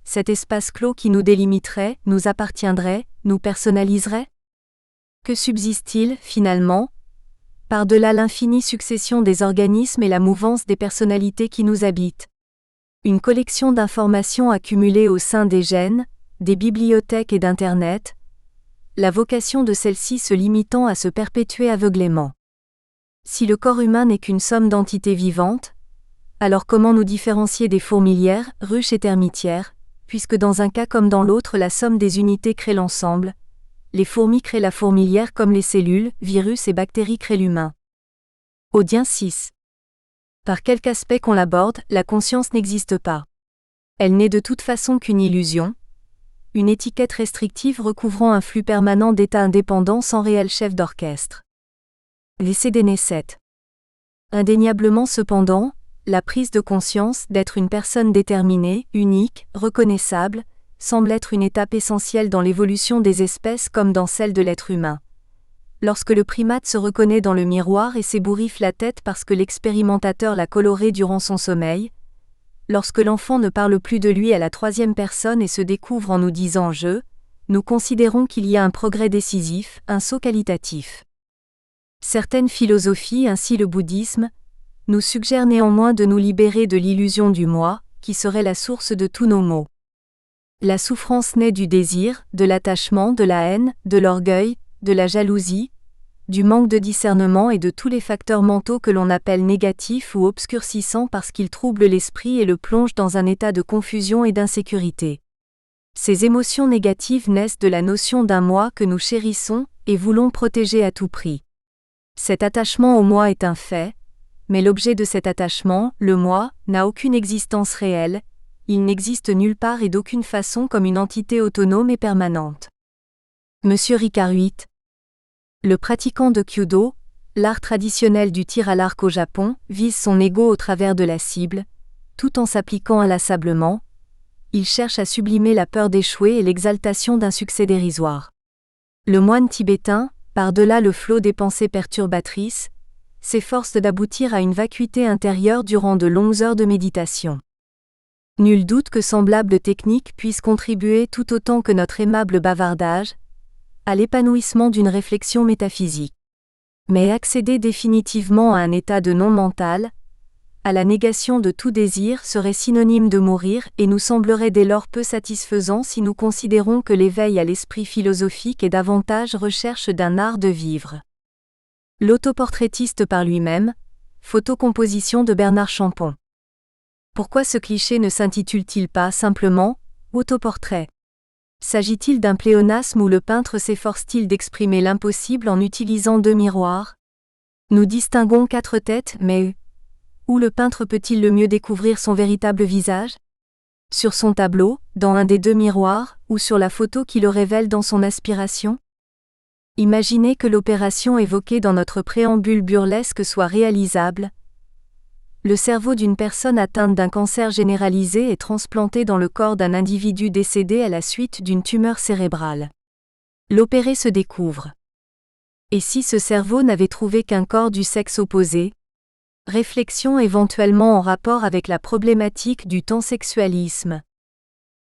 cet espace clos qui nous délimiterait, nous appartiendrait, nous personnaliserait ? Que subsiste-t-il, finalement, par-delà l'infinie succession des organismes et la mouvance des personnalités qui nous habitent ? Une collection d'informations accumulées au sein des gènes, des bibliothèques et d'Internet, la vocation de celle-ci se limitant à se perpétuer aveuglément. Si le corps humain n'est qu'une somme d'entités vivantes, alors comment nous différencier des fourmilières, ruches et termitières, puisque dans un cas comme dans l'autre la somme des unités crée l'ensemble, les fourmis créent la fourmilière comme les cellules, virus et bactéries créent l'humain. Audien 6. Par quelque aspect qu'on l'aborde, la conscience n'existe pas. Elle n'est de toute façon qu'une illusion, une étiquette restrictive recouvrant un flux permanent d'états indépendants sans réel chef d'orchestre. Les CDN 7. Indéniablement cependant, la prise de conscience d'être une personne déterminée, unique, reconnaissable, semble être une étape essentielle dans l'évolution des espèces comme dans celle de l'être humain. Lorsque le primate se reconnaît dans le miroir et s'ébouriffe la tête parce que l'expérimentateur l'a coloré durant son sommeil, lorsque l'enfant ne parle plus de lui à la 3e personne et se découvre en nous disant « je », nous considérons qu'il y a un progrès décisif, un saut qualitatif. Certaines philosophies, ainsi le bouddhisme, nous suggèrent néanmoins de nous libérer de l'illusion du moi, qui serait la source de tous nos maux. La souffrance naît du désir, de l'attachement, de la haine, de l'orgueil, de la jalousie, du manque de discernement et de tous les facteurs mentaux que l'on appelle négatifs ou obscurcissants parce qu'ils troublent l'esprit et le plongent dans un état de confusion et d'insécurité. Ces émotions négatives naissent de la notion d'un moi que nous chérissons et voulons protéger à tout prix. Cet attachement au moi est un fait, mais l'objet de cet attachement, le moi, n'a aucune existence réelle, il n'existe nulle part et d'aucune façon comme une entité autonome et permanente. Monsieur Ricard 8. Le pratiquant de Kyudo, l'art traditionnel du tir à l'arc au Japon, vise son ego au travers de la cible, tout en s'appliquant inlassablement. Il cherche à sublimer la peur d'échouer et l'exaltation d'un succès dérisoire. Le moine tibétain, par-delà le flot des pensées perturbatrices, s'efforce d'aboutir à une vacuité intérieure durant de longues heures de méditation. Nul doute que semblables techniques puissent contribuer tout autant que notre aimable bavardage à l'épanouissement d'une réflexion métaphysique. Mais accéder définitivement à un état de non-mental, à la négation de tout désir serait synonyme de mourir et nous semblerait dès lors peu satisfaisant si nous considérons que l'éveil à l'esprit philosophique est davantage recherche d'un art de vivre. L'autoportraitiste par lui-même, photocomposition de Bernard Champon. Pourquoi ce cliché ne s'intitule-t-il pas simplement « autoportrait » ? S'agit-il d'un pléonasme ou le peintre s'efforce-t-il d'exprimer l'impossible en utilisant 2 miroirs? Nous distinguons 4 têtes, mais où le peintre peut-il le mieux découvrir son véritable visage? Sur son tableau, dans un des 2 miroirs, ou sur la photo qui le révèle dans son aspiration? Imaginez que l'opération évoquée dans notre préambule burlesque soit réalisable. Le cerveau d'une personne atteinte d'un cancer généralisé est transplanté dans le corps d'un individu décédé à la suite d'une tumeur cérébrale. L'opéré se découvre. Et si ce cerveau n'avait trouvé qu'un corps du sexe opposé? Réflexion éventuellement en rapport avec la problématique du transsexualisme.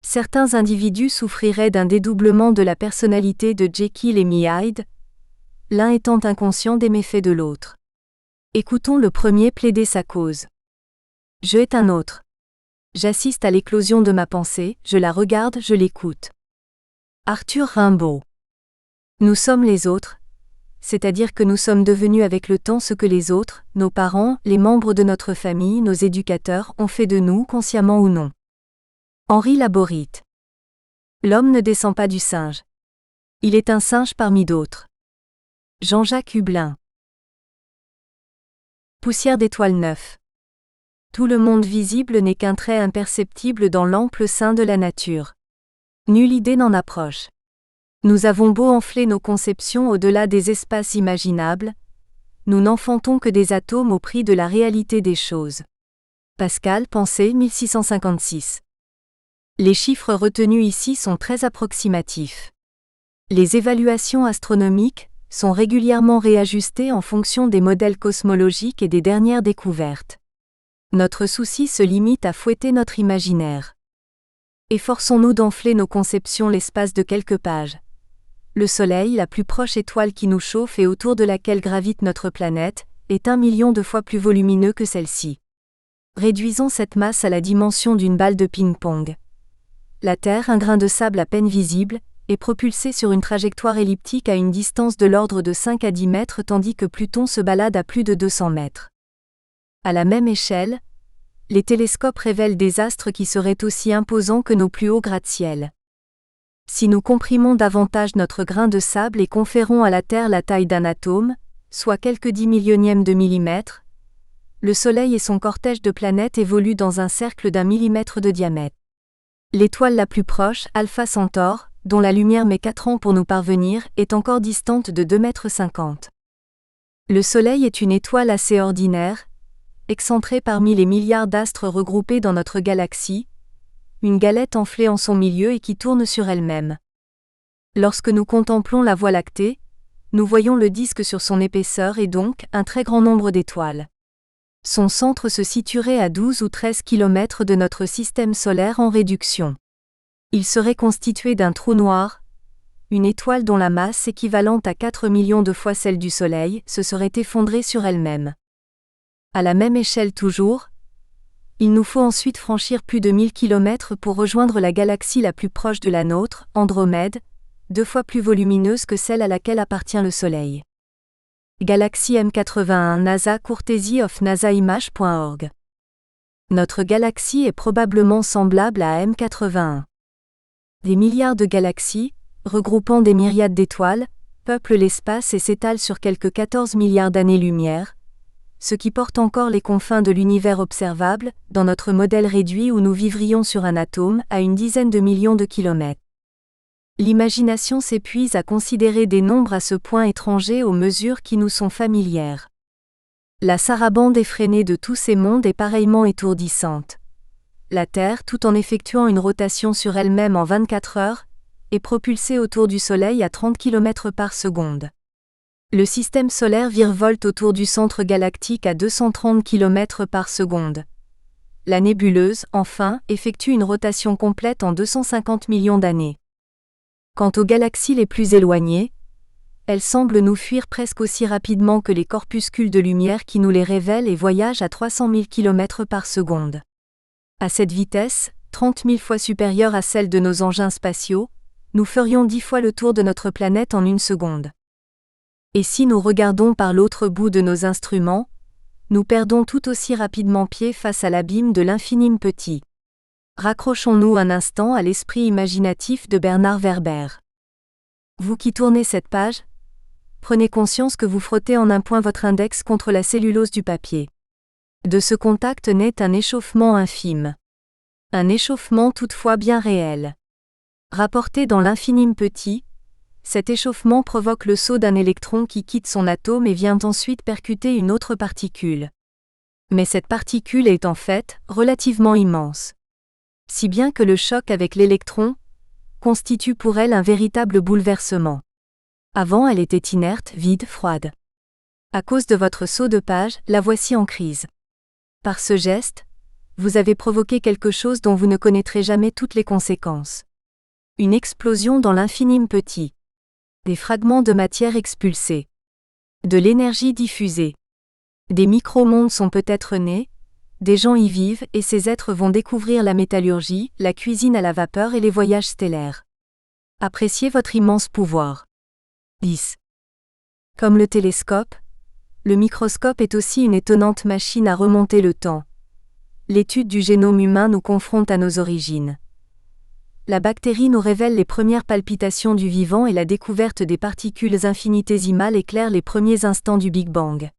Certains individus souffriraient d'un dédoublement de la personnalité de Jekyll et Hyde, l'un étant inconscient des méfaits de l'autre. Écoutons le premier plaider sa cause. Je est un autre. J'assiste à l'éclosion de ma pensée, je la regarde, je l'écoute. Arthur Rimbaud. Nous sommes les autres, c'est-à-dire que nous sommes devenus avec le temps ce que les autres, nos parents, les membres de notre famille, nos éducateurs, ont fait de nous, consciemment ou non. Henri Laborit. L'homme ne descend pas du singe. Il est un singe parmi d'autres. Jean-Jacques Hublin. Poussière d'étoile 9. Tout le monde visible n'est qu'un trait imperceptible dans l'ample sein de la nature. Nulle idée n'en approche. Nous avons beau enfler nos conceptions au-delà des espaces imaginables, nous n'enfantons que des atomes au prix de la réalité des choses. Pascal, Pensée, 1656. Les chiffres retenus ici sont très approximatifs. Les évaluations astronomiques sont régulièrement réajustées en fonction des modèles cosmologiques et des dernières découvertes. Notre souci se limite à fouetter notre imaginaire. Efforçons-nous d'enfler nos conceptions l'espace de quelques pages. Le Soleil, la plus proche étoile qui nous chauffe et autour de laquelle gravite notre planète, est 1 million de fois plus volumineux que celle-ci. Réduisons cette masse à la dimension d'une balle de ping-pong. La Terre, un grain de sable à peine visible, est propulsée sur une trajectoire elliptique à une distance de l'ordre de 5 à 10 mètres tandis que Pluton se balade à plus de 200 mètres. À la même échelle, les télescopes révèlent des astres qui seraient aussi imposants que nos plus hauts gratte-ciel. Si nous comprimons davantage notre grain de sable et conférons à la Terre la taille d'un atome, soit quelques 10 millionièmes de millimètre, le Soleil et son cortège de planètes évoluent dans un cercle d'1 millimètre de diamètre. L'étoile la plus proche, Alpha Centaure, dont la lumière met 4 ans pour nous parvenir, est encore distante de 2,50 m. Le Soleil est une étoile assez ordinaire, excentrée parmi les milliards d'astres regroupés dans notre galaxie, une galette enflée en son milieu et qui tourne sur elle-même. Lorsque nous contemplons la Voie lactée, nous voyons le disque sur son épaisseur et donc un très grand nombre d'étoiles. Son centre se situerait à 12 ou 13 km de notre système solaire en réduction. Il serait constitué d'un trou noir, une étoile dont la masse équivalente à 4 millions de fois celle du Soleil se serait effondrée sur elle-même. À la même échelle toujours, il nous faut ensuite franchir plus de 1000 km pour rejoindre la galaxie la plus proche de la nôtre, Andromède, 2 fois plus volumineuse que celle à laquelle appartient le Soleil. Galaxie M81 NASA Courtesy of nasaimage.org. Notre galaxie est probablement semblable à M81. Des milliards de galaxies, regroupant des myriades d'étoiles, peuplent l'espace et s'étalent sur quelques 14 milliards d'années-lumière, ce qui porte encore les confins de l'univers observable, dans notre modèle réduit où nous vivrions sur un atome, à une dizaine de millions de kilomètres. L'imagination s'épuise à considérer des nombres à ce point étrangers aux mesures qui nous sont familières. La sarabande effrénée de tous ces mondes est pareillement étourdissante. La Terre, tout en effectuant une rotation sur elle-même en 24 heures, est propulsée autour du Soleil à 30 km par seconde. Le système solaire virevolte autour du centre galactique à 230 km par seconde. La nébuleuse, enfin, effectue une rotation complète en 250 millions d'années. Quant aux galaxies les plus éloignées, elles semblent nous fuir presque aussi rapidement que les corpuscules de lumière qui nous les révèlent et voyagent à 300 000 km par seconde. À cette vitesse, 30 000 fois supérieure à celle de nos engins spatiaux, nous ferions 10 fois le tour de notre planète en une seconde. Et si nous regardons par l'autre bout de nos instruments, nous perdons tout aussi rapidement pied face à l'abîme de l'infinime petit. Raccrochons-nous un instant à l'esprit imaginatif de Bernard Werber. Vous qui tournez cette page, prenez conscience que vous frottez en un point votre index contre la cellulose du papier. De ce contact naît un échauffement infime. Un échauffement toutefois bien réel. Rapporté dans l'infinime petit, cet échauffement provoque le saut d'un électron qui quitte son atome et vient ensuite percuter une autre particule. Mais cette particule est en fait relativement immense. Si bien que le choc avec l'électron constitue pour elle un véritable bouleversement. Avant, elle était inerte, vide, froide. À cause de votre saut de page, la voici en crise. Par ce geste, vous avez provoqué quelque chose dont vous ne connaîtrez jamais toutes les conséquences. Une explosion dans l'infinime petit. Des fragments de matière expulsés. De l'énergie diffusée. Des micro-mondes sont peut-être nés, des gens y vivent et ces êtres vont découvrir la métallurgie, la cuisine à la vapeur et les voyages stellaires. Appréciez votre immense pouvoir. 10. Comme le télescope, le microscope est aussi une étonnante machine à remonter le temps. L'étude du génome humain nous confronte à nos origines. La bactérie nous révèle les premières palpitations du vivant et la découverte des particules infinitésimales éclaire les premiers instants du Big Bang.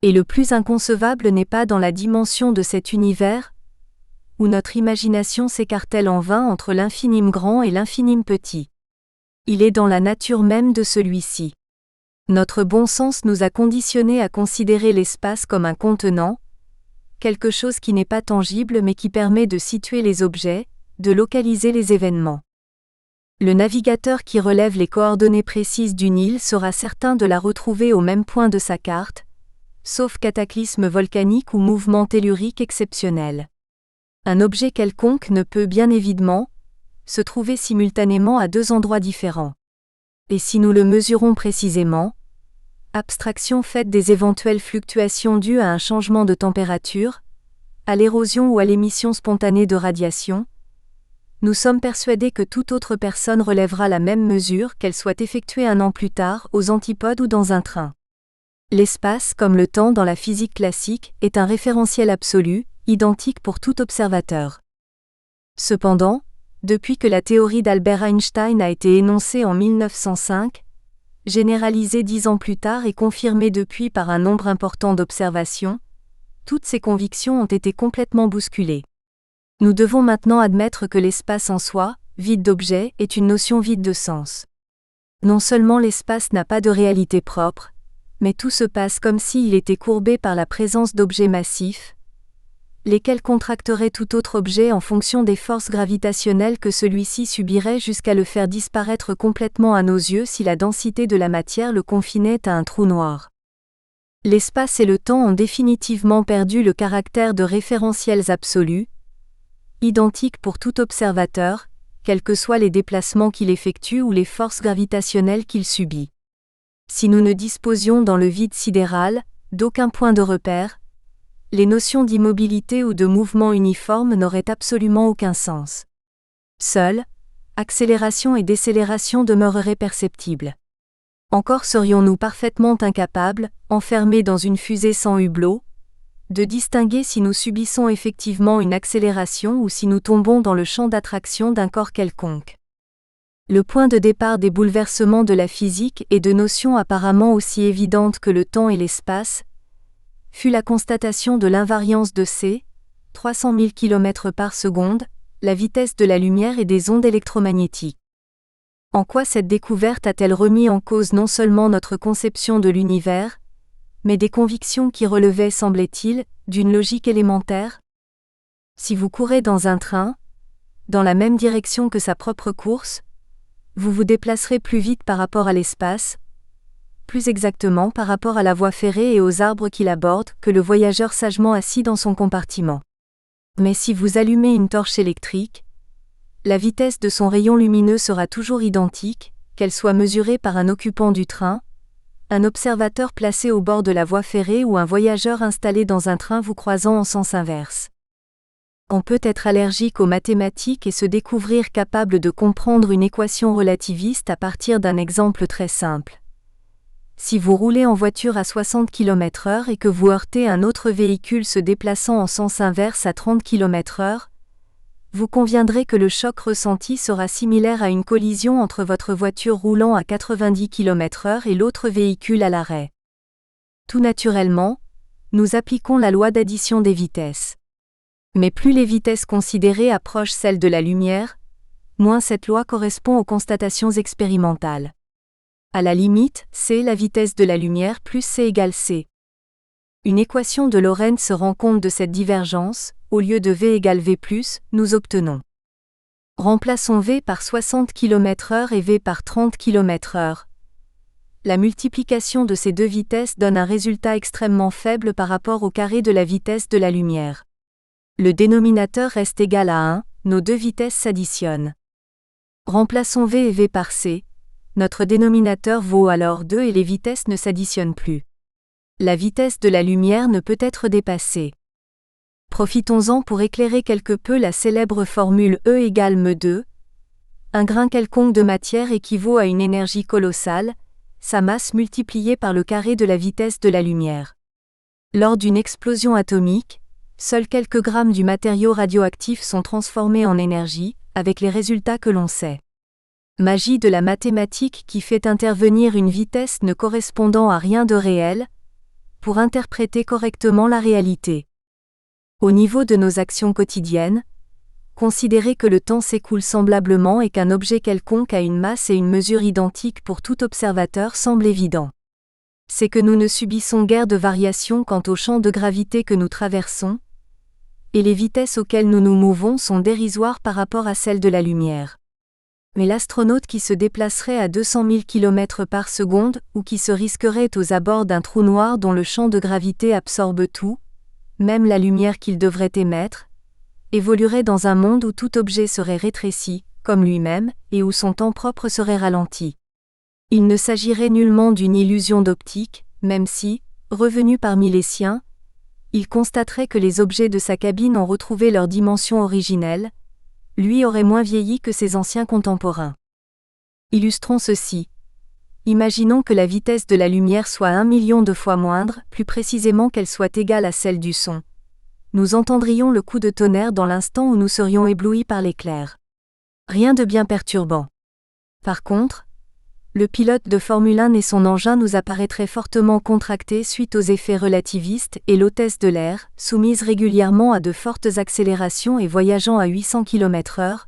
Et le plus inconcevable n'est pas dans la dimension de cet univers, où notre imagination s'écartèle en vain entre l'infinime grand et l'infinime petit. Il est dans la nature même de celui-ci. Notre bon sens nous a conditionnés à considérer l'espace comme un contenant, quelque chose qui n'est pas tangible mais qui permet de situer les objets, de localiser les événements. Le navigateur qui relève les coordonnées précises d'une île sera certain de la retrouver au même point de sa carte, sauf cataclysme volcanique ou mouvement tellurique exceptionnel. Un objet quelconque ne peut bien évidemment se trouver simultanément à deux endroits différents. Et si nous le mesurons précisément, abstraction faite des éventuelles fluctuations dues à un changement de température, à l'érosion ou à l'émission spontanée de radiation, nous sommes persuadés que toute autre personne relèvera la même mesure qu'elle soit effectuée un an plus tard aux antipodes ou dans un train. L'espace, comme le temps dans la physique classique, est un référentiel absolu, identique pour tout observateur. Cependant, depuis que la théorie d'Albert Einstein a été énoncée en 1905, généralisée 10 ans plus tard et confirmée depuis par un nombre important d'observations, toutes ces convictions ont été complètement bousculées. Nous devons maintenant admettre que l'espace en soi, vide d'objets, est une notion vide de sens. Non seulement l'espace n'a pas de réalité propre, mais tout se passe comme s'il était courbé par la présence d'objets massifs, lesquels contracteraient tout autre objet en fonction des forces gravitationnelles que celui-ci subirait jusqu'à le faire disparaître complètement à nos yeux si la densité de la matière le confinait à un trou noir. L'espace et le temps ont définitivement perdu le caractère de référentiels absolus, identiques pour tout observateur, quels que soient les déplacements qu'il effectue ou les forces gravitationnelles qu'il subit. Si nous ne disposions dans le vide sidéral d'aucun point de repère, les notions d'immobilité ou de mouvement uniforme n'auraient absolument aucun sens. Seules, accélération et décélération demeureraient perceptibles. Encore serions-nous parfaitement incapables, enfermés dans une fusée sans hublot, de distinguer si nous subissons effectivement une accélération ou si nous tombons dans le champ d'attraction d'un corps quelconque. Le point de départ des bouleversements de la physique et de notions apparemment aussi évidentes que le temps et l'espace fut la constatation de l'invariance de c. 300 000 km par seconde, la vitesse de la lumière et des ondes électromagnétiques. En quoi cette découverte a-t-elle remis en cause non seulement notre conception de l'univers, mais des convictions qui relevaient, semblait-il, d'une logique élémentaire ? Si vous courez dans un train, dans la même direction que sa propre course, vous vous déplacerez plus vite par rapport à l'espace, plus exactement par rapport à la voie ferrée et aux arbres qui l'abordent, que le voyageur sagement assis dans son compartiment. Mais si vous allumez une torche électrique, la vitesse de son rayon lumineux sera toujours identique, qu'elle soit mesurée par un occupant du train, un observateur placé au bord de la voie ferrée ou un voyageur installé dans un train vous croisant en sens inverse. On peut être allergique aux mathématiques et se découvrir capable de comprendre une équation relativiste à partir d'un exemple très simple. Si vous roulez en voiture à 60 km/h et que vous heurtez un autre véhicule se déplaçant en sens inverse à 30 km/h, vous conviendrez que le choc ressenti sera similaire à une collision entre votre voiture roulant à 90 km/h et l'autre véhicule à l'arrêt. Tout naturellement, nous appliquons la loi d'addition des vitesses. Mais plus les vitesses considérées approchent celles de la lumière, moins cette loi correspond aux constatations expérimentales. À la limite, c la vitesse de la lumière plus c égale c. Une équation de Lorentz rend compte de cette divergence, au lieu de v égale v+, nous obtenons. Remplaçons v par 60 km/h et v par 30 km/h. La multiplication de ces deux vitesses donne un résultat extrêmement faible par rapport au carré de la vitesse de la lumière. Le dénominateur reste égal à 1, nos deux vitesses s'additionnent. Remplaçons v et v par c, notre dénominateur vaut alors 2 et les vitesses ne s'additionnent plus. La vitesse de la lumière ne peut être dépassée. Profitons-en pour éclairer quelque peu la célèbre formule E égale m2. Un grain quelconque de matière équivaut à une énergie colossale, sa masse multipliée par le carré de la vitesse de la lumière. Lors d'une explosion atomique, seuls quelques grammes du matériau radioactif sont transformés en énergie, avec les résultats que l'on sait. Magie de la mathématique qui fait intervenir une vitesse ne correspondant à rien de réel, pour interpréter correctement la réalité. Au niveau de nos actions quotidiennes, considérer que le temps s'écoule semblablement et qu'un objet quelconque a une masse et une mesure identiques pour tout observateur semble évident. C'est que nous ne subissons guère de variations quant au champ de gravité que nous traversons, et les vitesses auxquelles nous nous mouvons sont dérisoires par rapport à celles de la lumière. Mais l'astronaute qui se déplacerait à 200 000 km par seconde ou qui se risquerait aux abords d'un trou noir dont le champ de gravité absorbe tout, même la lumière qu'il devrait émettre, évoluerait dans un monde où tout objet serait rétréci, comme lui-même, et où son temps propre serait ralenti. Il ne s'agirait nullement d'une illusion d'optique, même si, revenu parmi les siens, il constaterait que les objets de sa cabine ont retrouvé leur dimension originelle, lui aurait moins vieilli que ses anciens contemporains. Illustrons ceci. Imaginons que la vitesse de la lumière soit 1 million de fois moindre, plus précisément qu'elle soit égale à celle du son. Nous entendrions le coup de tonnerre dans l'instant où nous serions éblouis par l'éclair. Rien de bien perturbant. Par contre, le pilote de Formule 1 et son engin nous apparaîtraient fortement contractés suite aux effets relativistes et l'hôtesse de l'air, soumise régulièrement à de fortes accélérations et voyageant à 800 km/h,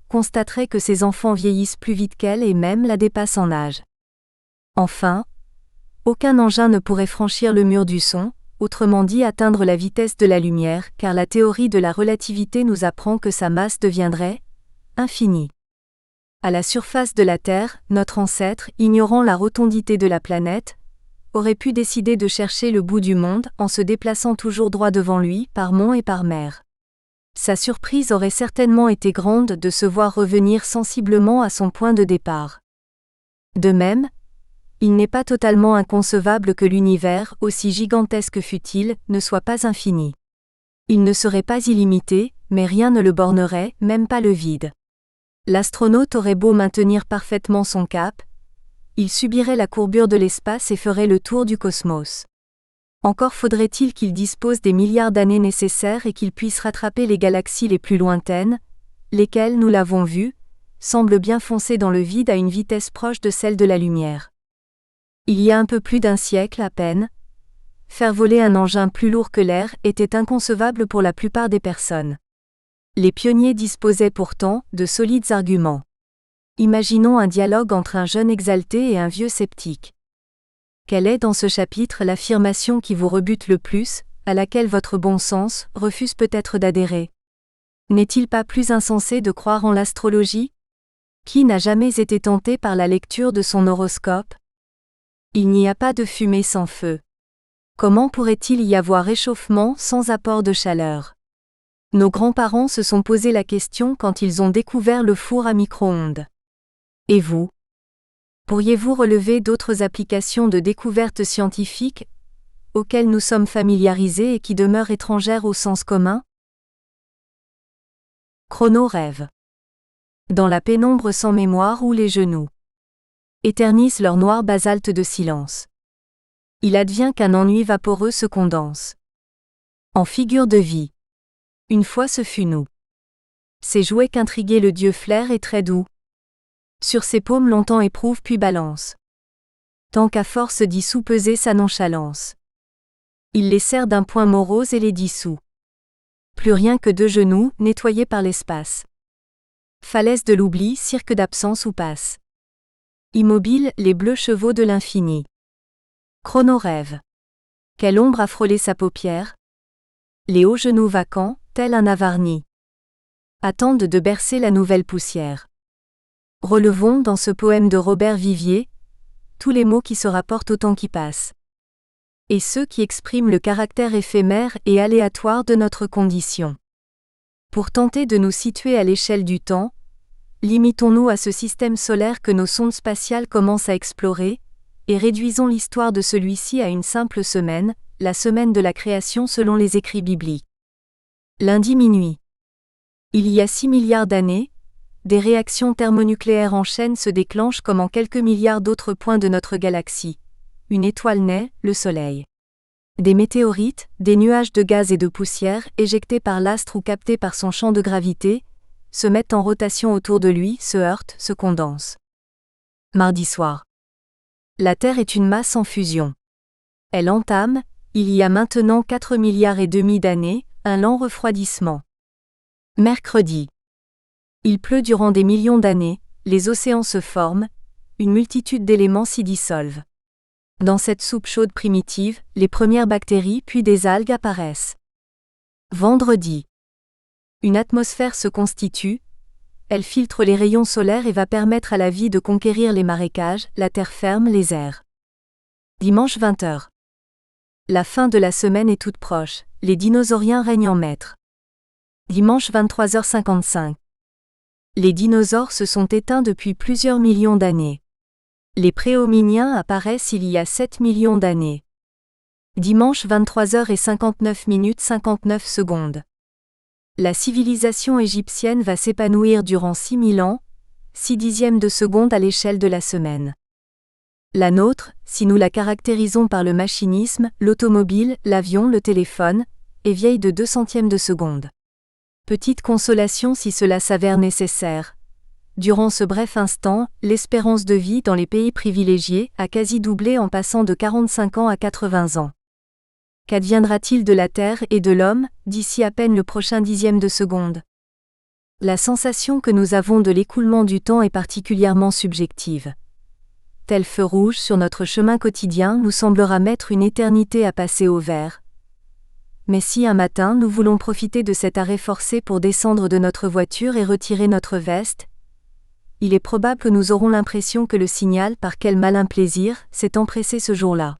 constaterait que ses enfants vieillissent plus vite qu'elle et même la dépassent en âge. Enfin, aucun engin ne pourrait franchir le mur du son, autrement dit atteindre la vitesse de la lumière, car la théorie de la relativité nous apprend que sa masse deviendrait infinie. À la surface de la Terre, notre ancêtre, ignorant la rotondité de la planète, aurait pu décider de chercher le bout du monde en se déplaçant toujours droit devant lui, par mont et par mer. Sa surprise aurait certainement été grande de se voir revenir sensiblement à son point de départ. De même, il n'est pas totalement inconcevable que l'univers, aussi gigantesque fût-il, ne soit pas infini. Il ne serait pas illimité, mais rien ne le bornerait, même pas le vide. L'astronaute aurait beau maintenir parfaitement son cap, il subirait la courbure de l'espace et ferait le tour du cosmos. Encore faudrait-il qu'il dispose des milliards d'années nécessaires et qu'il puisse rattraper les galaxies les plus lointaines, lesquelles, nous l'avons vu, semblent bien foncer dans le vide à une vitesse proche de celle de la lumière. Il y a un peu plus d'un siècle à peine, faire voler un engin plus lourd que l'air était inconcevable pour la plupart des personnes. Les pionniers disposaient pourtant de solides arguments. Imaginons un dialogue entre un jeune exalté et un vieux sceptique. Quelle est dans ce chapitre l'affirmation qui vous rebute le plus, à laquelle votre bon sens refuse peut-être d'adhérer? N'est-il pas plus insensé de croire en l'astrologie? Qui n'a jamais été tenté par la lecture de son horoscope? Il n'y a pas de fumée sans feu. Comment pourrait-il y avoir réchauffement sans apport de chaleur? Nos grands-parents se sont posé la question quand ils ont découvert le four à micro-ondes. Et vous? Pourriez-vous relever d'autres applications de découvertes scientifiques, auxquelles nous sommes familiarisés et qui demeurent étrangères au sens commun? Chrono-rêve. Dans la pénombre sans mémoire où les genoux éternisent leur noir basalte de silence. Il advient qu'un ennui vaporeux se condense en figure de vie. Une fois ce fut nous. Ses jouets qu'intriguer le dieu flair est très doux. Sur ses paumes longtemps éprouve puis balance. Tant qu'à force d'y sous-peser sa nonchalance. Il les serre d'un poing morose et les dissout. Plus rien que deux genoux, nettoyés par l'espace. Falaise de l'oubli, cirque d'absence où passe. Immobile, les bleus chevaux de l'infini. Chronorêve. Quelle ombre a frôlé sa paupière? Les hauts genoux vacants, tel un avarni, attendent de bercer la nouvelle poussière. Relevons dans ce poème de Robert Vivier tous les mots qui se rapportent au temps qui passe, et ceux qui expriment le caractère éphémère et aléatoire de notre condition. Pour tenter de nous situer à l'échelle du temps, limitons-nous à ce système solaire que nos sondes spatiales commencent à explorer, et réduisons l'histoire de celui-ci à une simple semaine, la semaine de la création selon les écrits bibliques. Lundi minuit. Il y a 6 milliards d'années, des réactions thermonucléaires en chaîne se déclenchent comme en quelques milliards d'autres points de notre galaxie. Une étoile naît, le Soleil. Des météorites, des nuages de gaz et de poussière, éjectés par l'astre ou captés par son champ de gravité, se mettent en rotation autour de lui, se heurtent, se condensent. Mardi soir. La Terre est une masse en fusion. Elle entame, il y a maintenant 4 milliards et demi d'années, un lent refroidissement. Mercredi. Il pleut durant des millions d'années, les océans se forment, une multitude d'éléments s'y dissolvent. Dans cette soupe chaude primitive, les premières bactéries puis des algues apparaissent. Vendredi. Une atmosphère se constitue, elle filtre les rayons solaires et va permettre à la vie de conquérir les marécages, la terre ferme, les airs. Dimanche 20h. La fin de la semaine est toute proche, les dinosauriens règnent en maître. Dimanche 23h55. Les dinosaures se sont éteints depuis plusieurs millions d'années. Les préhominiens apparaissent il y a 7 millions d'années. Dimanche 23h59 59 secondes. La civilisation égyptienne va s'épanouir durant 6000 ans, 6 dixièmes de seconde à l'échelle de la semaine. La nôtre, si nous la caractérisons par le machinisme, l'automobile, l'avion, le téléphone, est vieille de 2 centièmes de seconde. Petite consolation si cela s'avère nécessaire. Durant ce bref instant, l'espérance de vie dans les pays privilégiés a quasi doublé en passant de 45 ans à 80 ans. Qu'adviendra-t-il de la Terre et de l'homme, d'ici à peine le prochain dixième de seconde? La sensation que nous avons de l'écoulement du temps est particulièrement subjective. Tel feu rouge sur notre chemin quotidien nous semblera mettre une éternité à passer au vert. Mais si un matin nous voulons profiter de cet arrêt forcé pour descendre de notre voiture et retirer notre veste, il est probable que nous aurons l'impression que le signal, par quel malin plaisir, s'est empressé ce jour-là.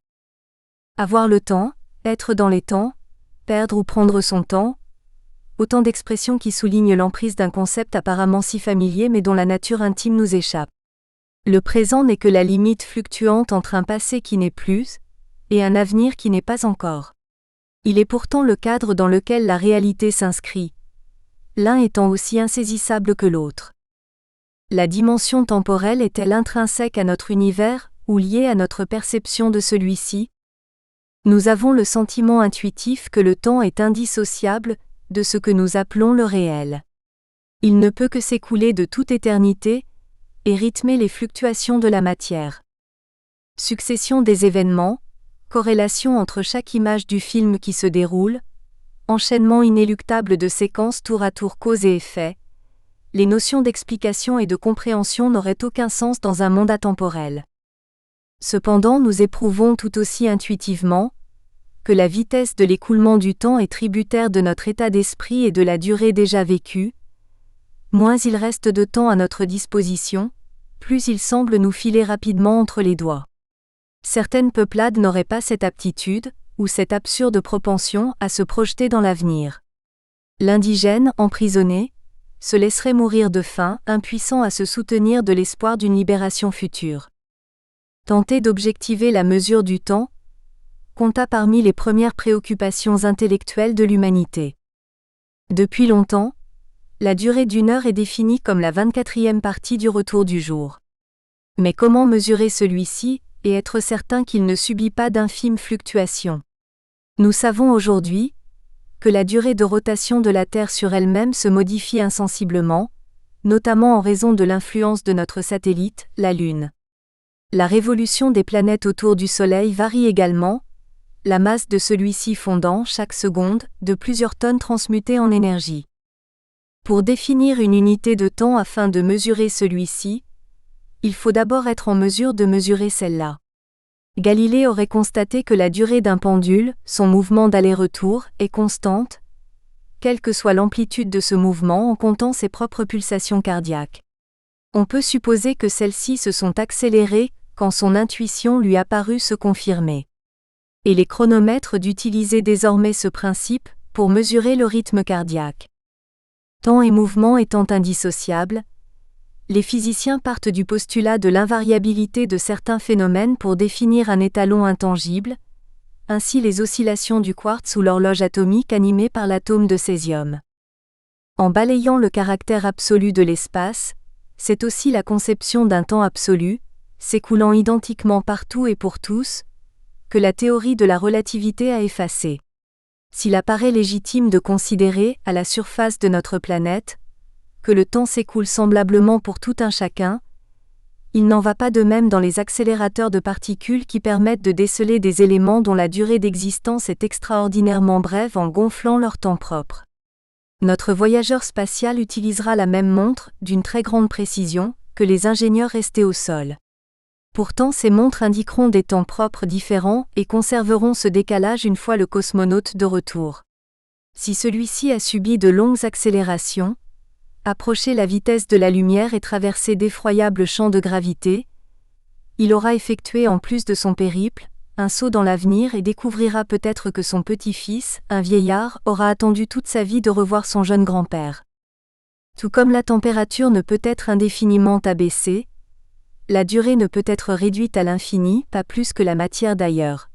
Avoir le temps, être dans les temps, perdre ou prendre son temps, autant d'expressions qui soulignent l'emprise d'un concept apparemment si familier mais dont la nature intime nous échappe. Le présent n'est que la limite fluctuante entre un passé qui n'est plus, et un avenir qui n'est pas encore. Il est pourtant le cadre dans lequel la réalité s'inscrit, l'un étant aussi insaisissable que l'autre. La dimension temporelle est-elle intrinsèque à notre univers, ou liée à notre perception de celui-ci? Nous avons le sentiment intuitif que le temps est indissociable de ce que nous appelons le réel. Il ne peut que s'écouler de toute éternité, et rythmer les fluctuations de la matière. Succession des événements, corrélation entre chaque image du film qui se déroule, enchaînement inéluctable de séquences tour à tour cause et effet, les notions d'explication et de compréhension n'auraient aucun sens dans un monde atemporel. Cependant nous éprouvons tout aussi intuitivement que la vitesse de l'écoulement du temps est tributaire de notre état d'esprit et de la durée déjà vécue. Moins il reste de temps à notre disposition, plus il semble nous filer rapidement entre les doigts. Certaines peuplades n'auraient pas cette aptitude, ou cette absurde propension à se projeter dans l'avenir. L'indigène, emprisonné, se laisserait mourir de faim, impuissant à se soutenir de l'espoir d'une libération future. Tenter d'objectiver la mesure du temps compta parmi les premières préoccupations intellectuelles de l'humanité. Depuis longtemps, la durée d'une heure est définie comme la 24e partie du retour du jour. Mais comment mesurer celui-ci, et être certain qu'il ne subit pas d'infimes fluctuations? Nous savons aujourd'hui que la durée de rotation de la Terre sur elle-même se modifie insensiblement, notamment en raison de l'influence de notre satellite, la Lune. La révolution des planètes autour du Soleil varie également, la masse de celui-ci fondant chaque seconde de plusieurs tonnes transmutées en énergie. Pour définir une unité de temps afin de mesurer celui-ci, il faut d'abord être en mesure de mesurer celle-là. Galilée aurait constaté que la durée d'un pendule, son mouvement d'aller-retour, est constante, quelle que soit l'amplitude de ce mouvement en comptant ses propres pulsations cardiaques. On peut supposer que celles-ci se sont accélérées quand son intuition lui a paru se confirmer. Et les chronomètres d'utiliser désormais ce principe pour mesurer le rythme cardiaque. Temps et mouvement étant indissociables, les physiciens partent du postulat de l'invariabilité de certains phénomènes pour définir un étalon intangible, ainsi les oscillations du quartz ou l'horloge atomique animée par l'atome de césium. En balayant le caractère absolu de l'espace, c'est aussi la conception d'un temps absolu, s'écoulant identiquement partout et pour tous, que la théorie de la relativité a effacé. S'il apparaît légitime de considérer, à la surface de notre planète, que le temps s'écoule semblablement pour tout un chacun, il n'en va pas de même dans les accélérateurs de particules qui permettent de déceler des éléments dont la durée d'existence est extraordinairement brève en gonflant leur temps propre. Notre voyageur spatial utilisera la même montre, d'une très grande précision, que les ingénieurs restés au sol. Pourtant ces montres indiqueront des temps propres différents et conserveront ce décalage une fois le cosmonaute de retour. Si celui-ci a subi de longues accélérations, approché la vitesse de la lumière et traversé d'effroyables champs de gravité, il aura effectué en plus de son périple, un saut dans l'avenir et découvrira peut-être que son petit-fils, un vieillard, aura attendu toute sa vie de revoir son jeune grand-père. Tout comme la température ne peut être indéfiniment abaissée, la durée ne peut être réduite à l'infini, pas plus que la matière d'ailleurs.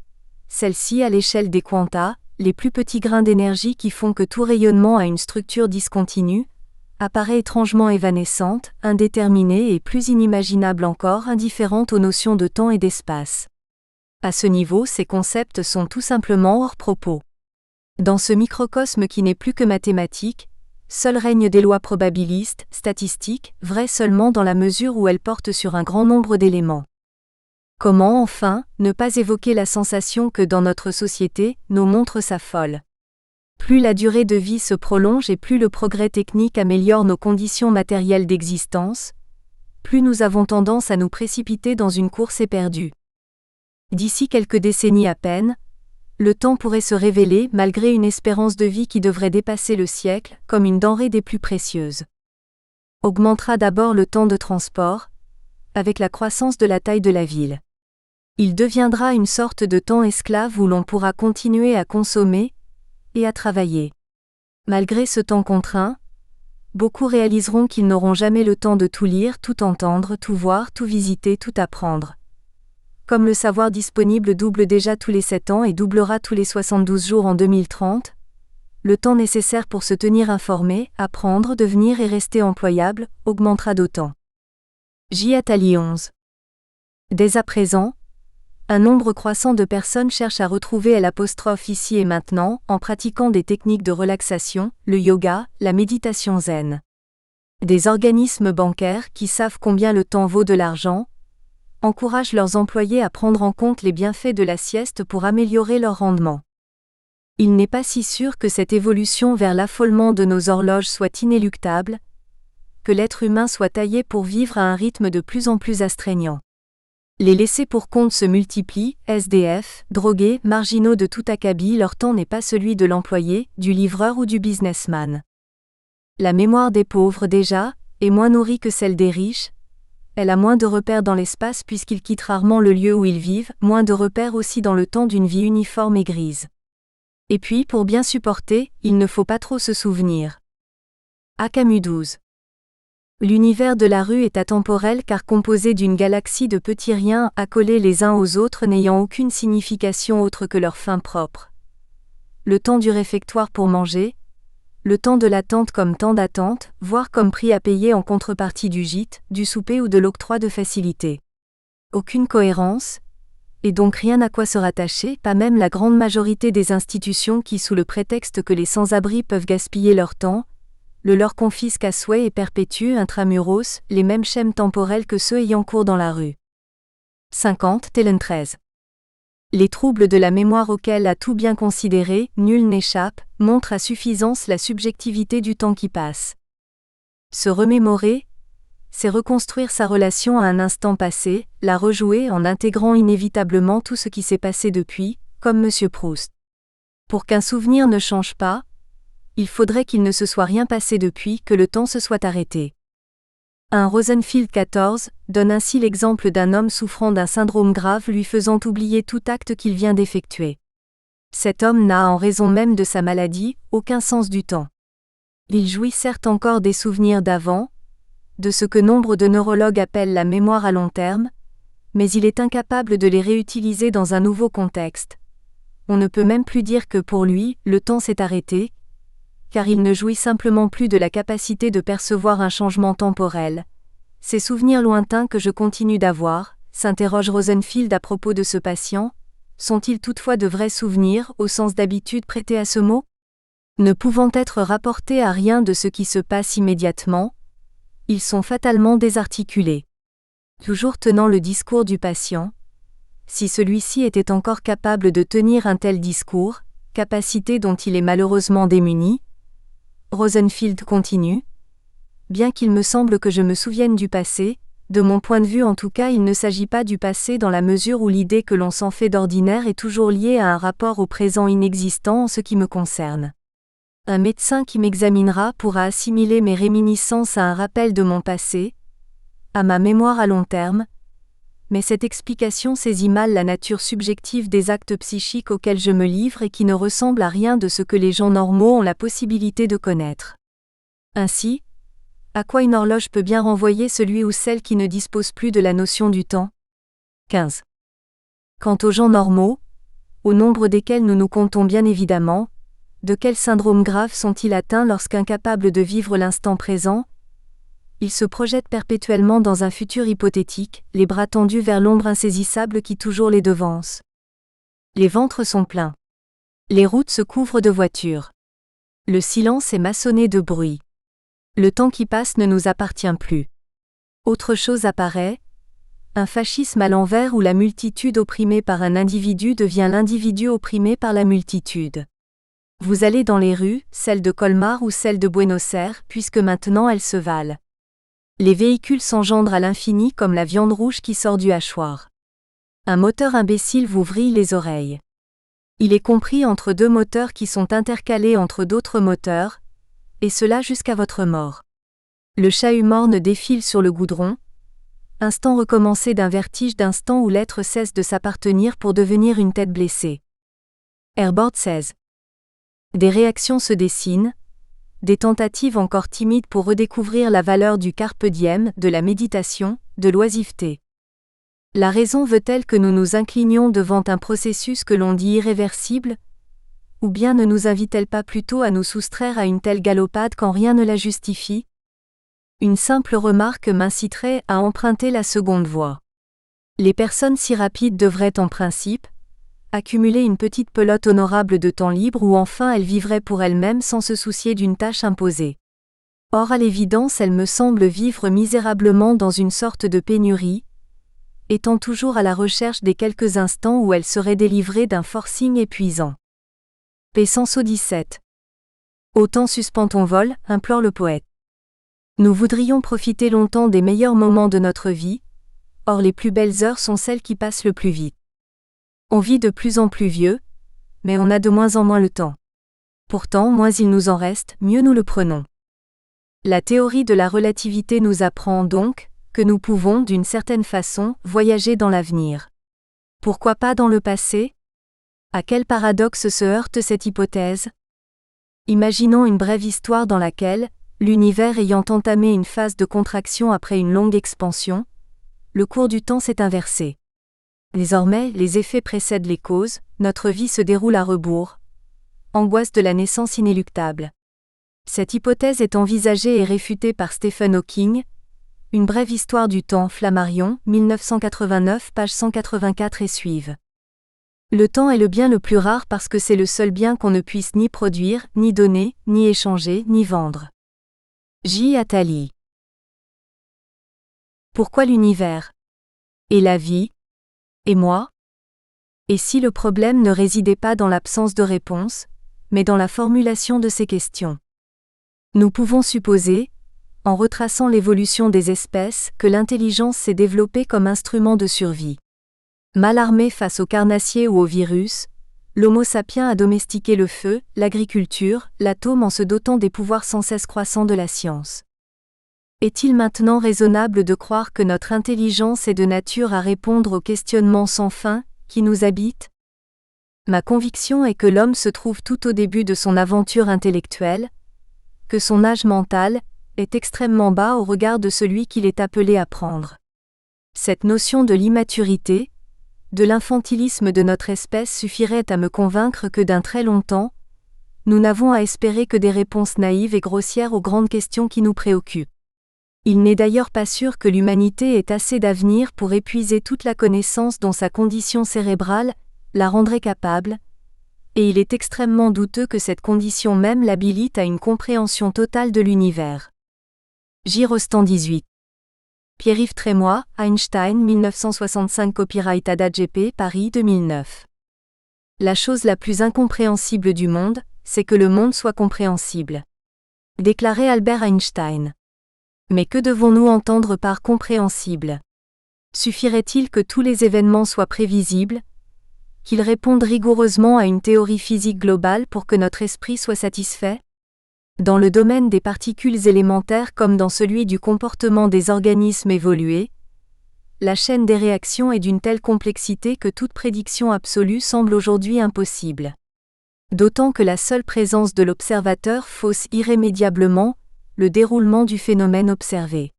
Celle-ci à l'échelle des quanta, les plus petits grains d'énergie qui font que tout rayonnement a une structure discontinue, apparaît étrangement évanescente, indéterminée et plus inimaginable encore indifférente aux notions de temps et d'espace. À ce niveau, ces concepts sont tout simplement hors propos. Dans ce microcosme qui n'est plus que mathématique, seules règnent des lois probabilistes, statistiques, vraies seulement dans la mesure où elles portent sur un grand nombre d'éléments. Comment, enfin, ne pas évoquer la sensation que dans notre société, nos montres s'affolent. Plus la durée de vie se prolonge et plus le progrès technique améliore nos conditions matérielles d'existence, plus nous avons tendance à nous précipiter dans une course éperdue. D'ici quelques décennies à peine, le temps pourrait se révéler, malgré une espérance de vie qui devrait dépasser le siècle, comme une denrée des plus précieuses. Augmentera d'abord le temps de transport, avec la croissance de la taille de la ville. Il deviendra une sorte de temps esclave où l'on pourra continuer à consommer et à travailler. Malgré ce temps contraint, beaucoup réaliseront qu'ils n'auront jamais le temps de tout lire, tout entendre, tout voir, tout visiter, tout apprendre. Comme le savoir disponible double déjà tous les 7 ans et doublera tous les 72 jours en 2030, le temps nécessaire pour se tenir informé, apprendre, devenir et rester employable, augmentera d'autant. J. Attali 11. Dès à présent, un nombre croissant de personnes cherchent à retrouver l'apostrophe ici et maintenant, en pratiquant des techniques de relaxation, le yoga, la méditation zen. Des organismes bancaires qui savent combien le temps vaut de l'argent, encouragent leurs employés à prendre en compte les bienfaits de la sieste pour améliorer leur rendement. Il n'est pas si sûr que cette évolution vers l'affolement de nos horloges soit inéluctable, que l'être humain soit taillé pour vivre à un rythme de plus en plus astreignant. Les laissés pour compte se multiplient, SDF, drogués, marginaux de tout acabit, leur temps n'est pas celui de l'employé, du livreur ou du businessman. La mémoire des pauvres déjà, est moins nourrie que celle des riches, elle a moins de repères dans l'espace puisqu'ils quittent rarement le lieu où ils vivent, moins de repères aussi dans le temps d'une vie uniforme et grise. Et puis, pour bien supporter, il ne faut pas trop se souvenir. À Camus 12. L'univers de la rue est atemporel car composé d'une galaxie de petits riens accolés les uns aux autres n'ayant aucune signification autre que leur fin propre. Le temps du réfectoire pour manger, le temps de l'attente comme temps d'attente, voire comme prix à payer en contrepartie du gîte, du souper ou de l'octroi de facilité. Aucune cohérence, et donc rien à quoi se rattacher, pas même la grande majorité des institutions qui, sous le prétexte que les sans-abri peuvent gaspiller leur temps, le leur confisquent à souhait et perpétuent intramuros les mêmes schèmes temporels que ceux ayant cours dans la rue. 50. Telen 13. Les troubles de la mémoire auxquels, à tout bien considéré, nul n'échappe, montrent à suffisance la subjectivité du temps qui passe. Se remémorer, c'est reconstruire sa relation à un instant passé, la rejouer en intégrant inévitablement tout ce qui s'est passé depuis, comme M. Proust. Pour qu'un souvenir ne change pas, il faudrait qu'il ne se soit rien passé depuis que le temps se soit arrêté. Un Rosenfield 14 donne ainsi l'exemple d'un homme souffrant d'un syndrome grave lui faisant oublier tout acte qu'il vient d'effectuer. Cet homme n'a, en raison même de sa maladie, aucun sens du temps. Il jouit certes encore des souvenirs d'avant, de ce que nombre de neurologues appellent la mémoire à long terme, mais il est incapable de les réutiliser dans un nouveau contexte. On ne peut même plus dire que pour lui, le temps s'est arrêté, car il ne jouit simplement plus de la capacité de percevoir un changement temporel. Ces souvenirs lointains que je continue d'avoir, s'interroge Rosenfield à propos de ce patient, sont-ils toutefois de vrais souvenirs au sens d'habitude prêté à ce mot ? Ne pouvant être rapportés à rien de ce qui se passe immédiatement, ils sont fatalement désarticulés. Toujours tenant le discours du patient, si celui-ci était encore capable de tenir un tel discours, capacité dont il est malheureusement démuni, Rosenfield continue, bien qu'il me semble que je me souvienne du passé, de mon point de vue en tout cas il ne s'agit pas du passé dans la mesure où l'idée que l'on s'en fait d'ordinaire est toujours liée à un rapport au présent inexistant en ce qui me concerne. Un médecin qui m'examinera pourra assimiler mes réminiscences à un rappel de mon passé, à ma mémoire à long terme, mais cette explication saisit mal la nature subjective des actes psychiques auxquels je me livre et qui ne ressemble à rien de ce que les gens normaux ont la possibilité de connaître. Ainsi, à quoi une horloge peut bien renvoyer celui ou celle qui ne dispose plus de la notion du temps ? 15. Quant aux gens normaux, au nombre desquels nous nous comptons bien évidemment, de quels syndromes graves sont-ils atteints lorsqu'incapables de vivre l'instant présent ? Ils se projettent perpétuellement dans un futur hypothétique, les bras tendus vers l'ombre insaisissable qui toujours les devance. Les ventres sont pleins. Les routes se couvrent de voitures. Le silence est maçonné de bruit. Le temps qui passe ne nous appartient plus. Autre chose apparaît, un fascisme à l'envers où la multitude opprimée par un individu devient l'individu opprimé par la multitude. Vous allez dans les rues, celles de Colmar ou celles de Buenos Aires, puisque maintenant elles se valent. Les véhicules s'engendrent à l'infini comme la viande rouge qui sort du hachoir. Un moteur imbécile vous vrille les oreilles. Il est compris entre deux moteurs qui sont intercalés entre d'autres moteurs, et cela jusqu'à votre mort. Le chat morne défile sur le goudron, instant recommencé d'un vertige d'instant où l'être cesse de s'appartenir pour devenir une tête blessée. Herbert 16. Des réactions se dessinent, des tentatives encore timides pour redécouvrir la valeur du carpe diem, de la méditation, de l'oisiveté. La raison veut-elle que nous nous inclinions devant un processus que l'on dit irréversible ? Ou bien ne nous invite-t-elle pas plutôt à nous soustraire à une telle galopade quand rien ne la justifie ? Une simple remarque m'inciterait à emprunter la seconde voie. Les personnes si rapides devraient en principe accumuler une petite pelote honorable de temps libre où enfin elles vivraient pour elles-mêmes sans se soucier d'une tâche imposée. Or à l'évidence elles me semblent vivre misérablement dans une sorte de pénurie, étant toujours à la recherche des quelques instants où elles seraient délivrées d'un forcing épuisant. P117. 17. Autant suspend ton vol, implore le poète. Nous voudrions profiter longtemps des meilleurs moments de notre vie, or les plus belles heures sont celles qui passent le plus vite. On vit de plus en plus vieux, mais on a de moins en moins le temps. Pourtant, moins il nous en reste, mieux nous le prenons. La théorie de la relativité nous apprend donc que nous pouvons, d'une certaine façon, voyager dans l'avenir. Pourquoi pas dans le passé ? À quel paradoxe se heurte cette hypothèse ? Imaginons une brève histoire dans laquelle, l'univers ayant entamé une phase de contraction après une longue expansion, le cours du temps s'est inversé. Désormais, les effets précèdent les causes, notre vie se déroule à rebours. Angoisse de la naissance inéluctable. Cette hypothèse est envisagée et réfutée par Stephen Hawking, Une brève histoire du temps, Flammarion, 1989, page 184 et suivre. Le temps est le bien le plus rare parce que c'est le seul bien qu'on ne puisse ni produire, ni donner, ni échanger, ni vendre. J. Attali. Pourquoi l'univers? Et la vie? Et moi? Et si le problème ne résidait pas dans l'absence de réponse, mais dans la formulation de ces questions? Nous pouvons supposer, en retraçant l'évolution des espèces, que l'intelligence s'est développée comme instrument de survie. Mal armé face aux carnassiers ou aux virus, l'Homo sapiens a domestiqué le feu, l'agriculture, l'atome en se dotant des pouvoirs sans cesse croissants de la science. Est-il maintenant raisonnable de croire que notre intelligence est de nature à répondre aux questionnements sans fin qui nous habitent? Ma conviction est que l'homme se trouve tout au début de son aventure intellectuelle, que son âge mental est extrêmement bas au regard de celui qu'il est appelé à prendre. Cette notion de l'immaturité, de l'infantilisme de notre espèce suffirait à me convaincre que d'un très long temps, nous n'avons à espérer que des réponses naïves et grossières aux grandes questions qui nous préoccupent. Il n'est d'ailleurs pas sûr que l'humanité ait assez d'avenir pour épuiser toute la connaissance dont sa condition cérébrale la rendrait capable, et il est extrêmement douteux que cette condition même l'habilite à une compréhension totale de l'univers. J. Rostand 18. Pierre-Yves Trémois, Einstein 1965 Copyright ADA-GP Paris 2009. La chose la plus incompréhensible du monde, c'est que le monde soit compréhensible. Déclarait Albert Einstein. Mais que devons-nous entendre par compréhensible? Suffirait-il que tous les événements soient prévisibles, qu'ils répondent rigoureusement à une théorie physique globale pour que notre esprit soit satisfait? Dans le domaine des particules élémentaires comme dans celui du comportement des organismes évolués, la chaîne des réactions est d'une telle complexité que toute prédiction absolue semble aujourd'hui impossible. D'autant que la seule présence de l'observateur fausse irrémédiablement le déroulement du phénomène observé.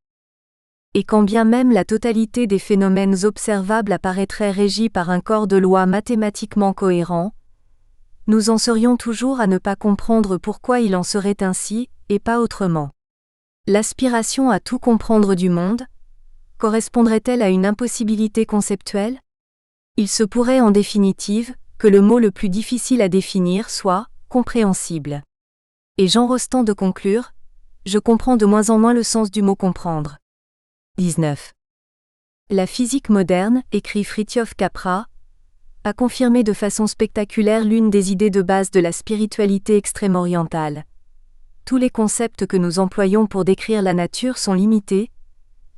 Et quand bien même la totalité des phénomènes observables apparaîtrait régie par un corps de lois mathématiquement cohérent, nous en serions toujours à ne pas comprendre pourquoi il en serait ainsi, et pas autrement. L'aspiration à tout comprendre du monde, correspondrait-elle à une impossibilité conceptuelle? Il se pourrait en définitive, que le mot le plus difficile à définir soit « compréhensible ». Et Jean Rostand de conclure: je comprends de moins en moins le sens du mot comprendre. 19. La physique moderne, écrit Fritjof Capra, a confirmé de façon spectaculaire l'une des idées de base de la spiritualité extrême-orientale. Tous les concepts que nous employons pour décrire la nature sont limités,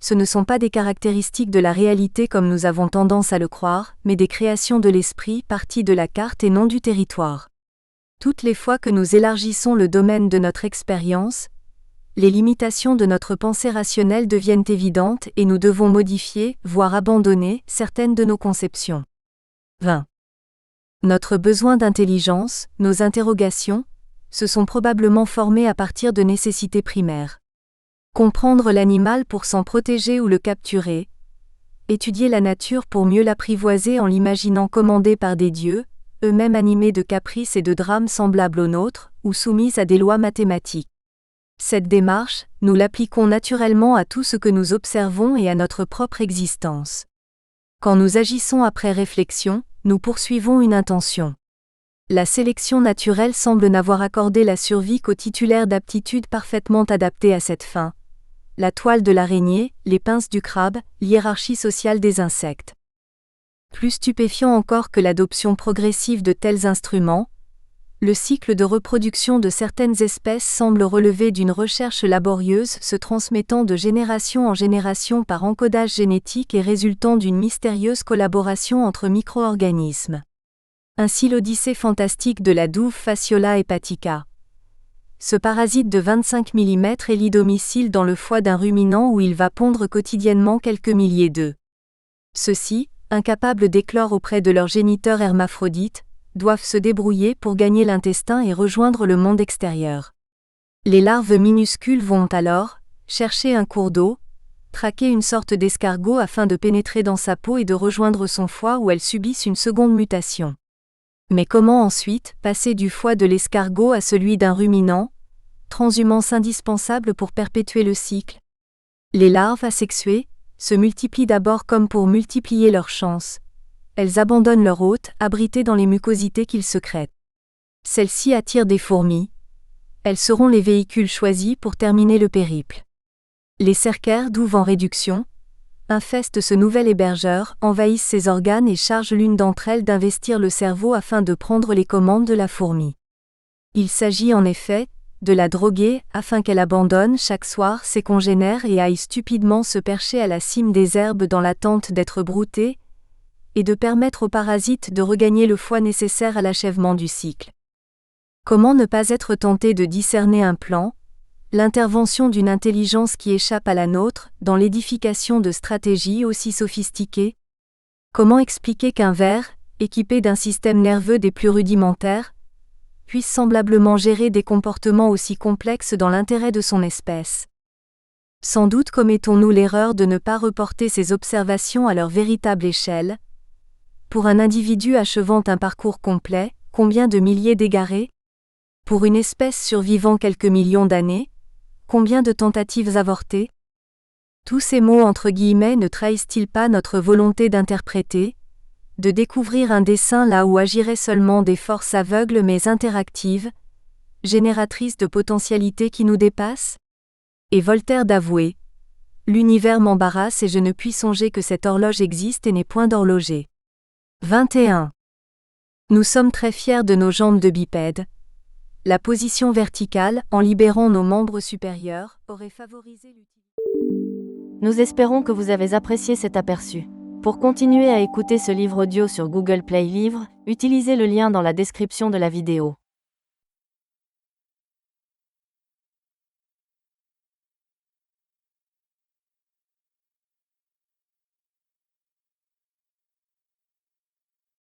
ce ne sont pas des caractéristiques de la réalité comme nous avons tendance à le croire, mais des créations de l'esprit parties de la carte et non du territoire. Toutes les fois que nous élargissons le domaine de notre expérience, les limitations de notre pensée rationnelle deviennent évidentes et nous devons modifier, voire abandonner, certaines de nos conceptions. 20. Notre besoin d'intelligence, nos interrogations, se sont probablement formés à partir de nécessités primaires. Comprendre l'animal pour s'en protéger ou le capturer, étudier la nature pour mieux l'apprivoiser en l'imaginant commandée par des dieux, eux-mêmes animés de caprices et de drames semblables aux nôtres, ou soumis à des lois mathématiques. Cette démarche, nous l'appliquons naturellement à tout ce que nous observons et à notre propre existence. Quand nous agissons après réflexion, nous poursuivons une intention. La sélection naturelle semble n'avoir accordé la survie qu'aux titulaires d'aptitudes parfaitement adaptées à cette fin. La toile de l'araignée, les pinces du crabe, l'hiérarchie sociale des insectes. Plus stupéfiant encore que l'adoption progressive de tels instruments, le cycle de reproduction de certaines espèces semble relever d'une recherche laborieuse se transmettant de génération en génération par encodage génétique et résultant d'une mystérieuse collaboration entre micro-organismes. Ainsi l'odyssée fantastique de la douve Fasciola hepatica. Ce parasite de 25 mm élit domicile dans le foie d'un ruminant où il va pondre quotidiennement quelques milliers d'œufs. Ceux-ci, incapables d'éclore auprès de leur géniteur hermaphrodite, doivent se débrouiller pour gagner l'intestin et rejoindre le monde extérieur. Les larves minuscules vont alors chercher un cours d'eau, traquer une sorte d'escargot afin de pénétrer dans sa peau et de rejoindre son foie où elles subissent une seconde mutation. Mais comment ensuite passer du foie de l'escargot à celui d'un ruminant, transhumance indispensable pour perpétuer le cycle? Les larves asexuées se multiplient d'abord comme pour multiplier leurs chances. Elles abandonnent leur hôte, abrité dans les mucosités qu'ils secrètent. Celles-ci attirent des fourmis. Elles seront les véhicules choisis pour terminer le périple. Les cercaires d'ouve en réduction infestent ce nouvel hébergeur, envahissent ses organes et chargent l'une d'entre elles d'investir le cerveau afin de prendre les commandes de la fourmi. Il s'agit en effet de la droguer afin qu'elle abandonne chaque soir ses congénères et aille stupidement se percher à la cime des herbes dans l'attente d'être broutée, et de permettre aux parasites de regagner le foie nécessaire à l'achèvement du cycle. Comment ne pas être tenté de discerner un plan, l'intervention d'une intelligence qui échappe à la nôtre, dans l'édification de stratégies aussi sophistiquées? Comment expliquer qu'un ver, équipé d'un système nerveux des plus rudimentaires, puisse semblablement gérer des comportements aussi complexes dans l'intérêt de son espèce? Sans doute commettons-nous l'erreur de ne pas reporter ces observations à leur véritable échelle. Pour un individu achevant un parcours complet, combien de milliers d'égarés? Pour une espèce survivant quelques millions d'années, combien de tentatives avortées? Tous ces mots entre guillemets ne trahissent-ils pas notre volonté d'interpréter, de découvrir un dessein là où agiraient seulement des forces aveugles mais interactives, génératrices de potentialités qui nous dépassent? Et Voltaire d'avouer: l'univers m'embarrasse et je ne puis songer que cette horloge existe et n'est point d'horloger. 21. Nous sommes très fiers de nos jambes de bipèdes. La position verticale, en libérant nos membres supérieurs, aurait favorisé l'utilisation. Nous espérons que vous avez apprécié cet aperçu. Pour continuer à écouter ce livre audio sur Google Play Livres, utilisez le lien dans la description de la vidéo.